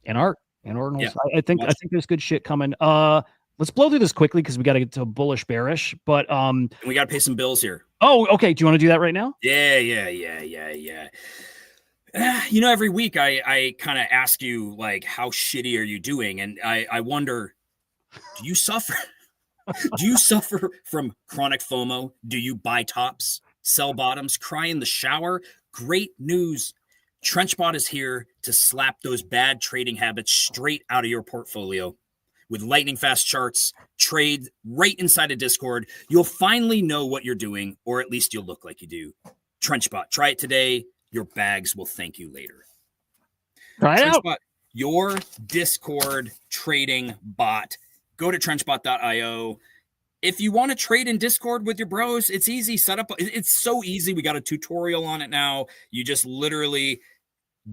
art. And ordinals. Yeah, I think there's good shit coming. Let's blow through this quickly because we got to get to bullish bearish. But we got to pay some bills here. Oh, okay. Do you want to do that right now? Yeah. You know, every week I kind of ask you like, how shitty are you doing? And I wonder, do you suffer? Do you suffer from chronic FOMO? Do you buy tops, sell bottoms, cry in the shower? Great news. TrenchBot is here to slap those bad trading habits straight out of your portfolio. With lightning fast charts, trade right inside of Discord, you'll finally know what you're doing, or at least you'll look like you do. TrenchBot, try it today. Your bags will thank you later. Try it out. Your Discord trading bot. Go to trenchbot.io. If you want to trade in Discord with your bros, it's easy. Set up. It's so easy. We got a tutorial on it now. You just literally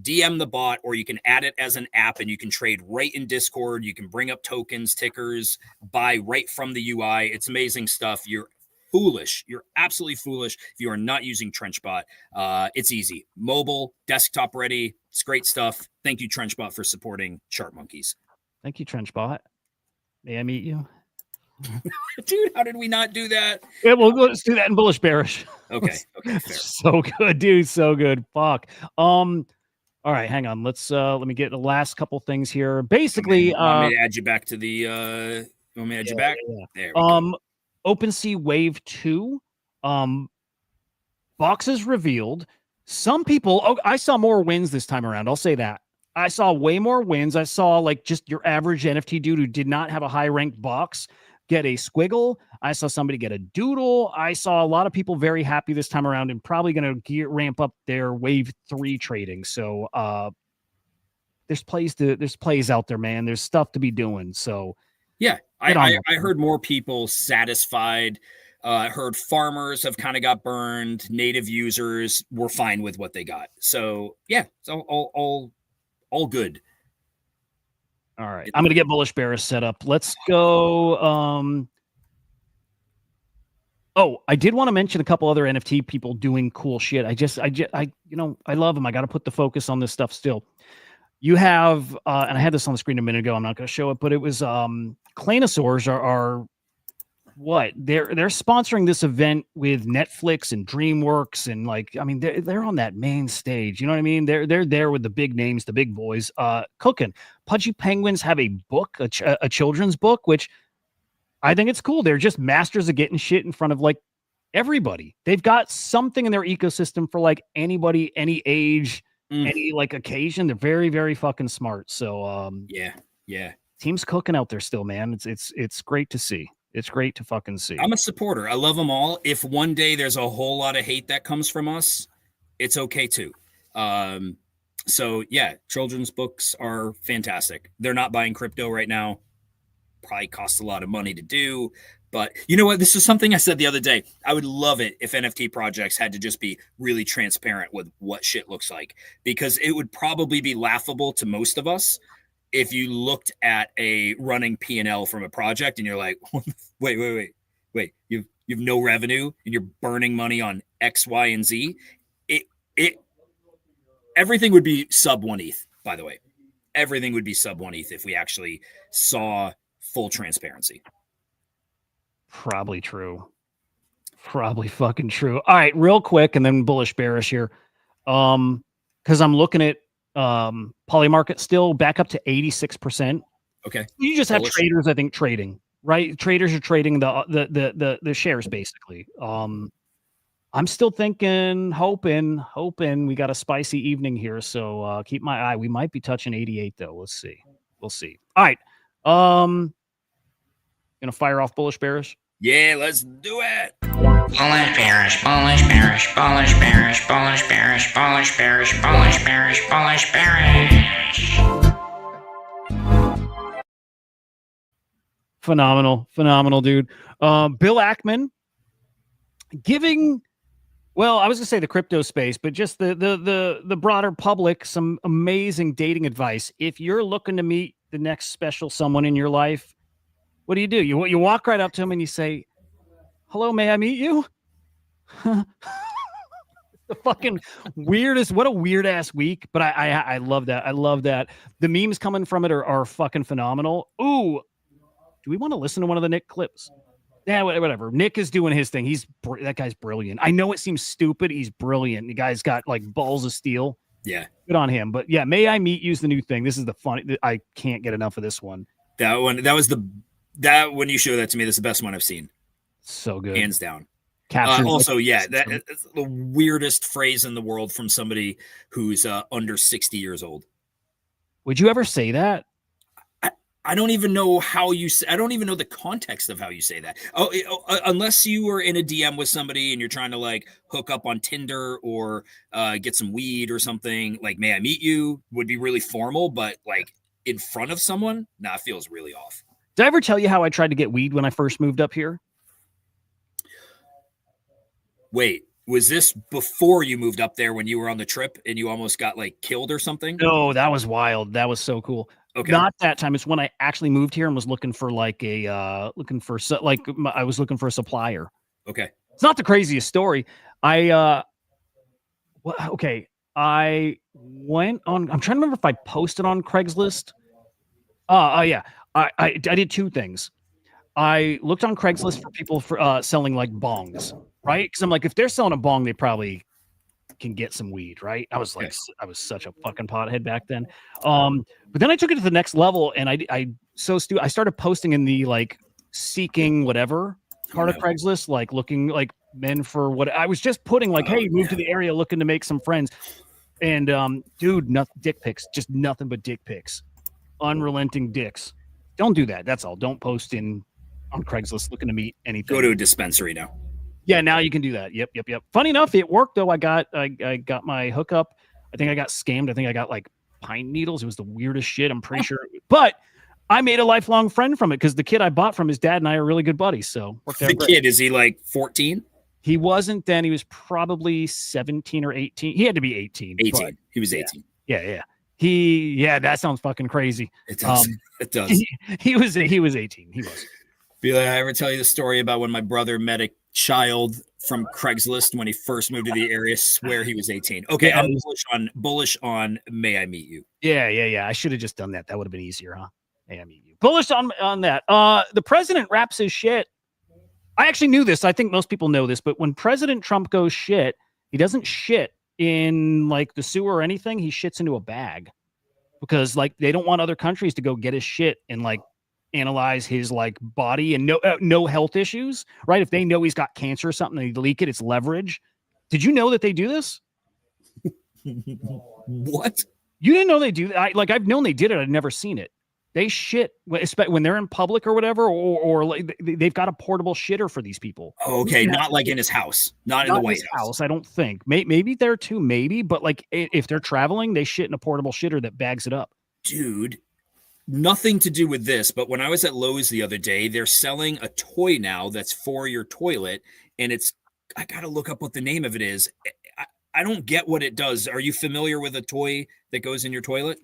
DM the bot, or you can add it as an app and you can trade right in Discord. You can bring up tokens, tickers, buy right from the UI. It's amazing stuff. You're foolish. You're absolutely foolish if you are not using TrenchBot. It's easy. Mobile, desktop ready. It's great stuff. Thank you, TrenchBot, for supporting Sharp Monkeys. Thank you, TrenchBot. May I meet you? Dude, how did we not do that? Yeah, well, let's do that in bullish bearish. Okay, fair. So good, dude. So good. Fuck. All right, hang on. Let me get the last couple things here. Basically, want me to add you back to the you want me to add you back? Yeah. There we go. OpenSea Wave 2. Boxes revealed. Some people, I saw more wins this time around. I'll say that. I saw way more wins. I saw like just your average NFT dude who did not have a high ranked box get a squiggle. I saw somebody get a doodle. I saw a lot of people very happy this time around and probably going to ramp up their wave 3 trading. So there's plays out there, man. There's stuff to be doing. So yeah, I heard more people satisfied I heard farmers have kind of got burned. Native users were fine with what they got. So yeah, it's all good. All right. I'm going to get bullish bearish set up. Let's go. Oh, I did want to mention a couple other NFT people doing cool shit. I love them. I got to put the focus on this stuff still. You have, and I had this on the screen a minute ago. I'm not going to show it, but it was Clanosaurs are what they're sponsoring this event with Netflix and DreamWorks and like I mean they're on that main stage. You know what I mean? They're there with the big names, the big boys, cooking. Pudgy Penguins have a book, a children's book, which I think it's cool. They're just masters of getting shit in front of like everybody. They've got something in their ecosystem for like anybody, any age, any like occasion. They're very, very fucking smart. So yeah. Team's cooking out there still, man. It's great to see. It's great to fucking see. I'm a supporter. I love them all. If one day there's a whole lot of hate that comes from us, it's okay too. So yeah, children's books are fantastic. They're not buying crypto right now. Probably costs a lot of money to do. But you know what? This is something I said the other day. I would love it if NFT projects had to just be really transparent with what shit looks like, because it would probably be laughable to most of us if you looked at a running P&L from a project and you're like, wait, you've no revenue and you're burning money on X, Y, and Z. Everything would be sub 1 ETH, by the way. Everything would be sub 1 ETH if we actually saw full transparency. Probably true. Probably fucking true. All right, real quick, and then bullish bearish here. Because I'm looking at Polymarket still back up to 86%. Okay. You just have traders, I think, trading, right? Traders are trading the shares basically. I'm still thinking, hoping we got a spicy evening here. So keep my eye. We might be touching 88 though. Let's see. We'll see. All right. Gonna fire off bullish bearish. Yeah, let's do it. Bullish bearish, bullish bearish, bullish bearish, bullish bearish, bullish bearish, bullish bearish, bullish bearish. Phenomenal, dude. Bill Ackman giving, well, I was gonna say the crypto space, but just the broader public some amazing dating advice. If you're looking to meet the next special someone in your life, what do? You walk right up to him and you say, "Hello, may I meet you?" The fucking weirdest. What a weird ass week, but I love that. I love that. The memes coming from it are fucking phenomenal. Ooh, do we want to listen to one of the Nick clips? Yeah, whatever. Nick is doing his thing. That guy's brilliant. I know it seems stupid. He's brilliant. The guy's got like balls of steel. Yeah, good on him. But yeah, may I meet you's the new thing. This is the fun. I can't get enough of this one. That one. When you show that to me, that's the best one I've seen. So good, hands down. Also, that's the weirdest phrase in the world from somebody who's under 60 years old. Would you ever say that? I don't even know how you say. I don't even know the context of how you say that. Unless you were in a DM with somebody and you're trying to like hook up on Tinder or get some weed or something. Like, may I meet you? Would be really formal, but like in front of someone, it feels really off. Did I ever tell you how I tried to get weed when I first moved up here? Wait, was this before you moved up there when you were on the trip and you almost got like killed or something? No, that was wild. That was so cool. Okay. Not that time. It's when I actually moved here and was looking for like I was looking for a supplier. Okay. It's not the craziest story. I went on, I'm trying to remember if I posted on Craigslist. Yeah. I did two things. I looked on Craigslist for people for selling like bongs, right? Because I'm like, if they're selling a bong, they probably can get some weed, right? I was like, I was such a fucking pothead back then. But then I took it to the next level, and I started posting in the like seeking whatever part of Craigslist, like looking like men for what I was just putting like, hey, move to the area, looking to make some friends. And dude, dick pics, just nothing but dick pics, unrelenting dicks. Don't do that. That's all. Don't post on Craigslist looking to meet anything. Go to a dispensary now. Yeah, now you can do that. Yep. Funny enough, it worked though. I got my hookup. I think I got scammed. I think I got like pine needles. It was the weirdest shit. I'm pretty sure. But I made a lifelong friend from it because the kid I bought from, his dad and I are really good buddies. So worked out The great. kid, is he like 14? He wasn't then. He was probably 17 or 18. He had to be 18. 18. He was 18. Yeah. That sounds fucking crazy. It does. It does. He was 18. He was. Be like, I ever tell you the story about when my brother met a child from Craigslist when he first moved to the area? Swear he was 18. Okay, Yeah. I'm bullish on May I Meet You. Yeah. I should have just done that. That would have been easier, huh? May I meet you. Bullish on that. The president wraps his shit. I actually knew this. I think most people know this, but when President Trump goes shit, he doesn't shit in like the sewer or anything. He shits into a bag because like they don't want other countries to go get his shit and like analyze his like body and no health issues, right? If they know he's got cancer or something, they leak it. It's leverage. Did you know that they do this? What? You didn't know they do that? I've known they did it. I've never seen it. They shit when they're in public or whatever, or like they've got a portable shitter for these people. Oh, okay, not like in his house, not in the White House. I don't think. Maybe there too, maybe, but like if they're traveling, they shit in a portable shitter that bags it up. Dude, nothing to do with this, but when I was at Lowe's the other day, they're selling a toy now that's for your toilet, and I gotta look up what the name of it is. I don't get what it does. Are you familiar with a toy that goes in your toilet?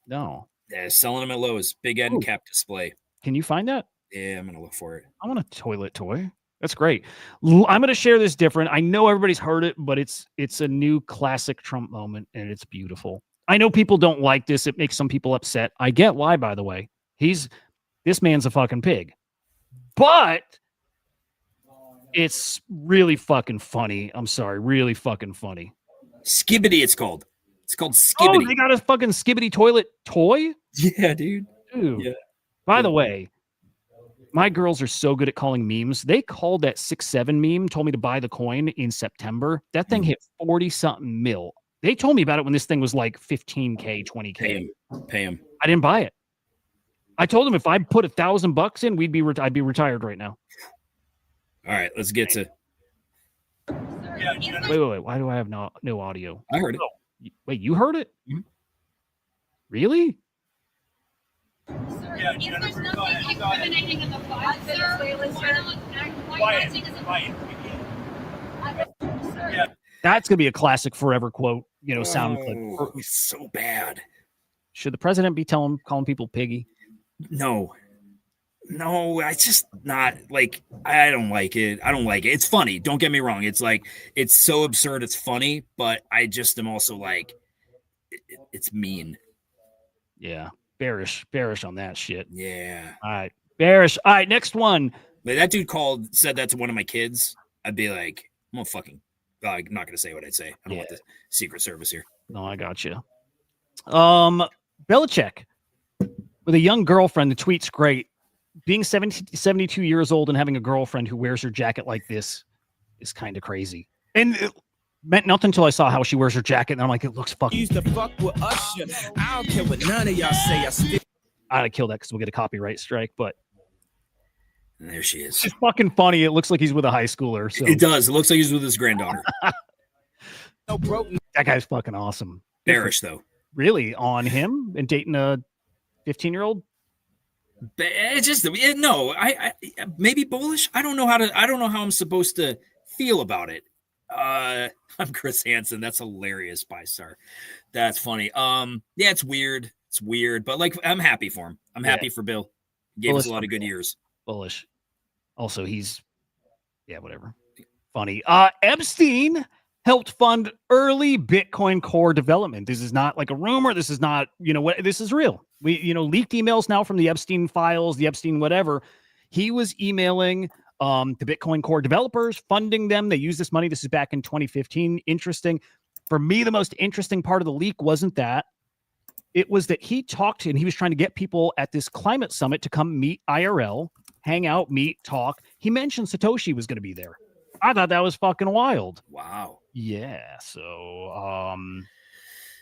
No. Yeah, selling them at Lowe's. Big end cap display. Can you find that? Yeah, I'm gonna look for it. I want a toilet toy. That's great. I'm gonna share this different. I know everybody's heard it, but it's a new classic Trump moment, and it's beautiful. I know people don't like this. It makes some people upset. I get why, by the way. This man's a fucking pig. But it's really fucking funny. I'm sorry, really fucking funny. Skibbity, it's called. It's called Skibbity. Oh, they got a fucking Skibbity toilet toy? Yeah, dude. Yeah. By the way, my girls are so good at calling memes. They called that 6'7" meme, told me to buy the coin in September. That thing hit 40-something mil. They told me about it when this thing was like 15K, 20K. Pay him. I didn't buy it. I told them if I put $1,000 in, I'd be retired right now. All right, let's get to. Wait. Why do I have no audio? I heard it. Oh, wait, you heard it? Mm-hmm. Really? Sir, if there's nothing incriminating in the file, sir, why not take us a That's gonna be a classic forever quote, sound clip. So bad. Should the president be calling people piggy? No, I just not like. I don't like it. It's funny. Don't get me wrong. It's like it's so absurd. It's funny, but I just am also like, it's mean. Yeah, bearish on that shit. Yeah. All right, bearish. All right, next one. Like that dude said that to one of my kids. I'd be like, I'm not gonna say what I'd say. I don't want the Secret Service here. No, I got you. Belichick with a young girlfriend. The tweet's great. Being 72 years old and having a girlfriend who wears her jacket like this is kind of crazy. And it meant nothing until I saw how she wears her jacket, and I'm like, it looks fucking. Used to fuck with Usher. I don't care what none of y'all say. I gotta kill that because we'll get a copyright strike. But and there she is. It's fucking funny. It looks like he's with a high schooler. So. It does. It looks like he's with his granddaughter. That guy's fucking awesome. Bearish though. Really on him and dating a 15-year-old. It's just no. I maybe bullish. I don't know how I'm supposed to feel about it. I'm Chris Hansen. That's hilarious. By Star. That's funny. Yeah, it's weird. It's weird, but like I'm happy for him. I'm happy for Bill. He gave us a lot of good years. Bullish. Also, he's whatever. Funny. Epstein helped fund early Bitcoin core development. This is not like a rumor. This is not, what this is real. We, leaked emails now from the Epstein files, the Epstein whatever. He was emailing the Bitcoin core developers, funding them. They used this money. This is back in 2015. Interesting. For me, the most interesting part of the leak wasn't that. It was that he talked and he was trying to get people at this climate summit to come meet IRL, hang out, meet, talk. He mentioned Satoshi was going to be there. I thought that was fucking wild. Wow. Yeah. So,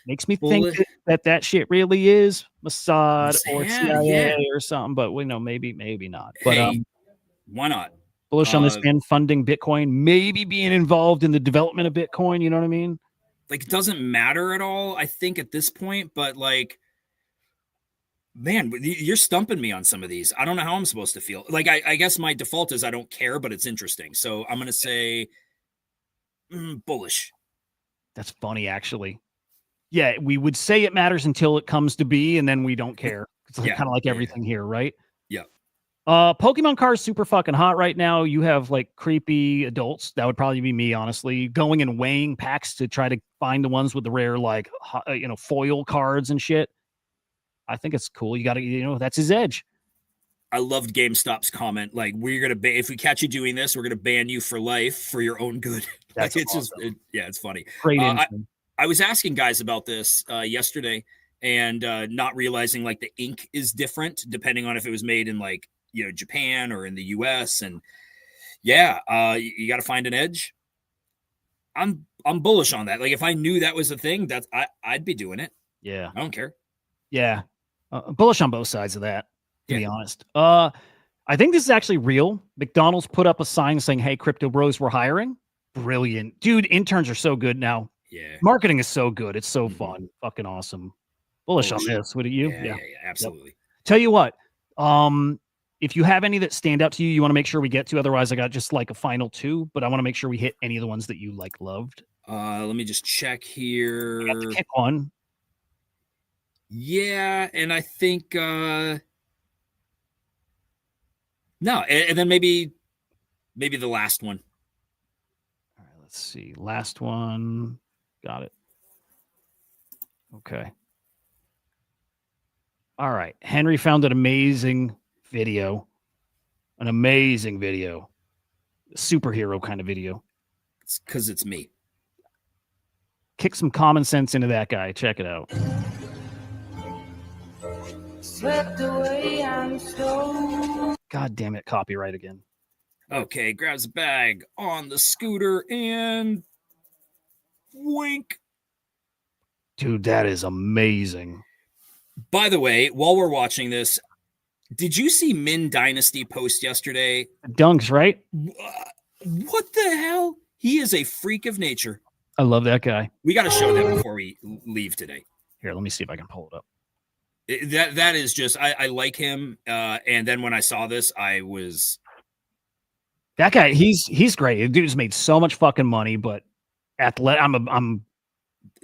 makes me think that shit really is Mossad or CIA or something, but we know maybe not. But why not? Bullish on this man funding Bitcoin, maybe being involved in the development of Bitcoin. You know what I mean? Like it doesn't matter at all, I think, at this point, but like Man, you're stumping me on some of these. I don't know how I'm supposed to feel. Like, I guess my default is I don't care, but it's interesting. So I'm going to say bullish. That's funny, actually. Yeah, we would say it matters until it comes to be, and then we don't care. It's like, kind of like everything here, right? Yeah. Pokemon cards super fucking hot right now. You have like creepy adults. That would probably be me, honestly, going and weighing packs to try to find the ones with the rare, like, foil cards and shit. I think it's cool. You got to, that's his edge. I loved GameStop's comment. Like, we're going to, if we catch you doing this, we're going to ban you for life for your own good. That's it's awesome. just, it's funny. Great. I was asking guys about this yesterday and not realizing like the ink is different depending on if it was made in like, Japan or in the US. And you got to find an edge. I'm bullish on that. Like, if I knew that was a thing, I'd be doing it. Yeah. I don't care. Yeah. Bullish on both sides of that, to be honest. I think this is actually real. McDonald's put up a sign saying, "Hey, crypto bros, we're hiring." Brilliant. Dude, interns are so good now. Yeah. Marketing is so good. It's so fun. Fucking awesome. Bullish on this. What do you? Yeah, absolutely. Yep. Tell you what, if you have any that stand out to you, you want to make sure we get to. Otherwise, I got just like a final 2, but I want to make sure we hit any of the ones that you like loved. Let me just check here. I got to pick one. Yeah, and I think no, and then maybe the last one. All right, let's see. Last one. Got it. Okay. All right. Henry found an amazing video. A superhero kind of video. It's because it's me. Kick some common sense into that guy. Check it out. Swept away, I'm so... God damn it. Copyright again. Okay. Grabs a bag on the scooter and wink. Dude, that is amazing. By the way, while we're watching this, did you see Min Dynasty post yesterday? Dunks, right? What the hell? He is a freak of nature. I love that guy. We got to show that before we leave today. Here, let me see if I can pull it up. That is just, I like him. And then when I saw this, I was... That guy, he's great. The dude's made so much fucking money, but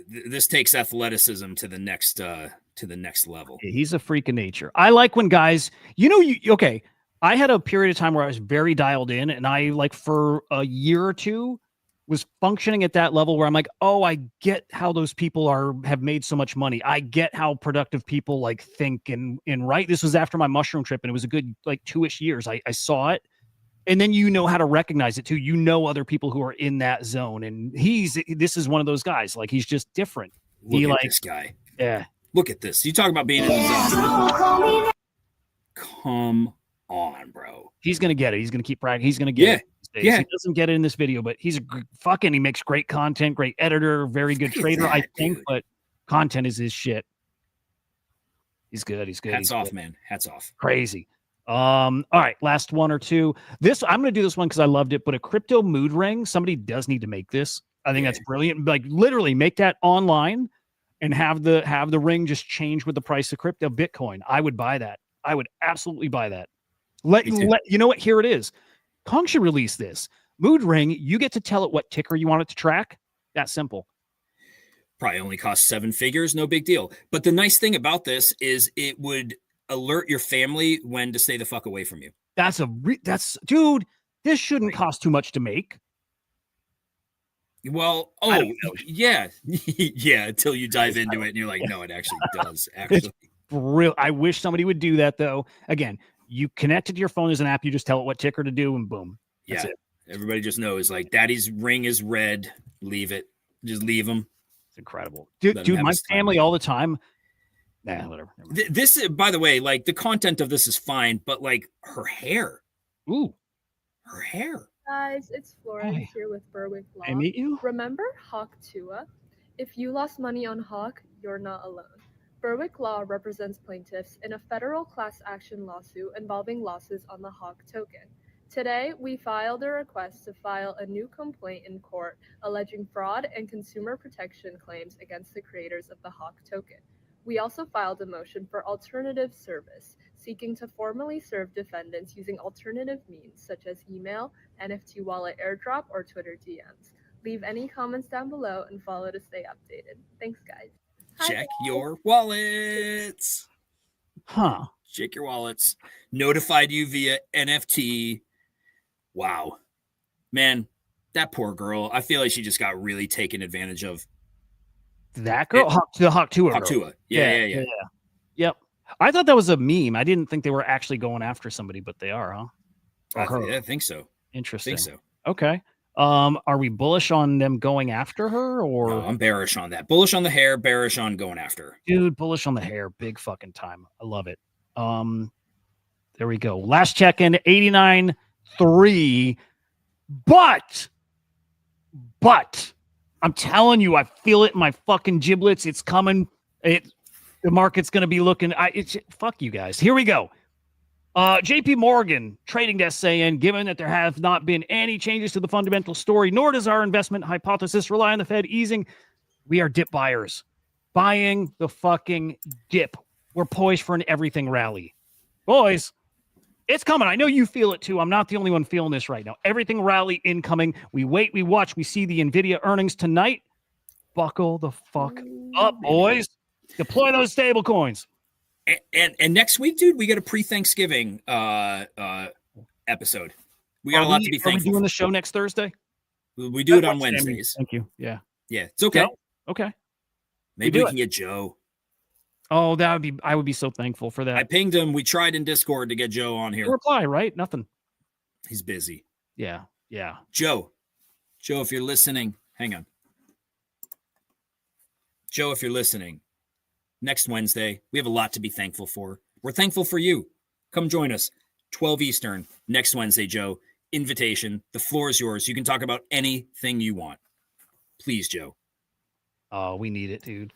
this takes athleticism to the next level. He's a freak of nature. I like when guys, okay. I had a period of time where I was very dialed in, and I like for a year or two was functioning at that level where I'm like, oh, I get how those people have made so much money. I get how productive people like think and right. This was after my mushroom trip, and it was a good like 2-ish years. I saw it. And then how to recognize it too. Other people who are in that zone. And this is one of those guys. Like, he's just different. Look at this guy. Yeah. Look at this. You talk about being in the zone. Come on, bro. He's going to get it. He's going to keep practicing. He's going to get it. Yeah. He doesn't get it in this video, but he makes great content, great editor, very good trader, I think, dude. But content is his shit. He's good. Hats off, man. Hats off. Crazy. All right, last one or two. I'm going to do this one because I loved it, but a crypto mood ring, somebody does need to make this. I think that's brilliant. Like, literally make that online and have the ring just change with the price of crypto Bitcoin. I would buy that. I would absolutely buy that. You know what? Here it is. Kong should release this mood ring. You get to tell it what ticker you want it to track. That's simple. Probably only cost 7 figures. No big deal. But the nice thing about this is it would alert your family when to stay the fuck away from you. Dude, this shouldn't cost too much to make. Well, yeah. Yeah, until you dive into it and you're like, no, it actually does. Actually. Real. I wish somebody would do that, though. Again, you connect it to your phone as an app, you just tell it what ticker to do, and boom. That's it. Everybody just knows, like, daddy's ring is red. Leave it. Just leave them. It's incredible. Dude, my family all the time. Nah, whatever. This, by the way, like, the content of this is fine, but like her hair. Ooh. Her hair. Guys, it's Florence here with Berwick Law. I meet you. Remember Hawk Tua? If you lost money on Hawk, you're not alone. Berwick Law represents plaintiffs in a federal class action lawsuit involving losses on the Hawk token. Today, we filed a request to file a new complaint in court alleging fraud and consumer protection claims against the creators of the Hawk token. We also filed a motion for alternative service, seeking to formally serve defendants using alternative means such as email, NFT wallet airdrop, or Twitter DMs. Leave any comments down below and follow to stay updated. Thanks, guys. Hi, Check guys. your wallets. Huh. Check your wallets. Notified you via NFT. Wow. Man, that poor girl. I feel like she just got really taken advantage of. That girl? The Hawk-Tua girl. Hawk-Tua. Yeah. Yep. I thought that was a meme. I didn't think they were actually going after somebody, but they are, huh? I think so. Interesting. I think so. Okay. Are we bullish on them going after her, or No, I'm bearish on that. Bullish on the hair, bearish on going after her. dude, bullish on the hair? Big fucking time. I love it. There we go. Last check-in, 89.3. But I'm telling you, I feel it in my fucking giblets. It's coming. The market's going to be looking. Fuck you guys. Here we go. JP Morgan trading desk saying, given that there have not been any changes to the fundamental story, nor does our investment hypothesis rely on the Fed easing, we are dip buyers. Buying the fucking dip. We're poised for an everything rally. Boys, it's coming. I know you feel it too. I'm not the only one feeling this right now. Everything rally incoming. We wait, we watch, we see the NVIDIA earnings tonight. Buckle the fuck up, boys. Deploy those stable coins. And next week, dude, we got a pre-Thanksgiving episode. We got a lot to be thankful for. Are we doing for. the show next Thursday? We do it on Wednesdays. Thank you. Yeah. Yeah, it's okay. No? Okay. Maybe we can get Joe. Oh, I would be so thankful for that. I pinged him. We tried in Discord to get Joe on here. No reply, right? Nothing. He's busy. Yeah. Joe, if you're listening, hang on. Joe, if you're listening, next Wednesday, we have a lot to be thankful for. We're thankful for you. Come join us, 12 Eastern, next Wednesday, Joe. Invitation. The floor is yours. You can talk about anything you want. Please, Joe. Oh, we need it, dude.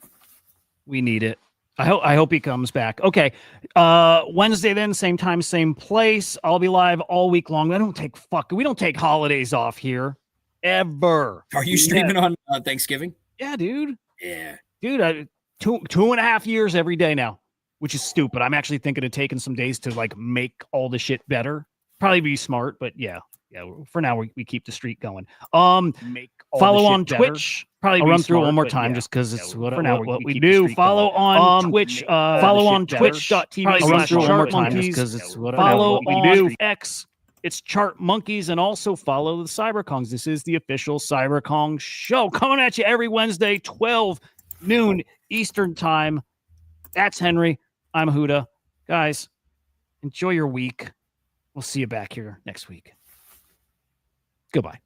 We need it. I hope he comes back. Okay. Wednesday then, same time, same place. I'll be live all week long. We don't take holidays off here. Ever. Are you streaming on Thanksgiving? Yeah, dude. Yeah. Dude, 2.5 years every day now, which is stupid. I'm actually thinking of taking some days to like make all the shit better. Probably be smart, but yeah. For now, we keep the streak going. Follow on Twitch. Probably I'll run through it one more time just because it's what we do. Follow on Twitch. Follow on Twitch.tv/ChartMonkeys. Follow on X. It's Chart Monkeys, and also follow the CyberKongs. This is the official CyberKong show coming at you every Wednesday, 12 noon Eastern time. That's Henry. I'm Huda. Guys, enjoy your week. We'll see you back here next week. Goodbye.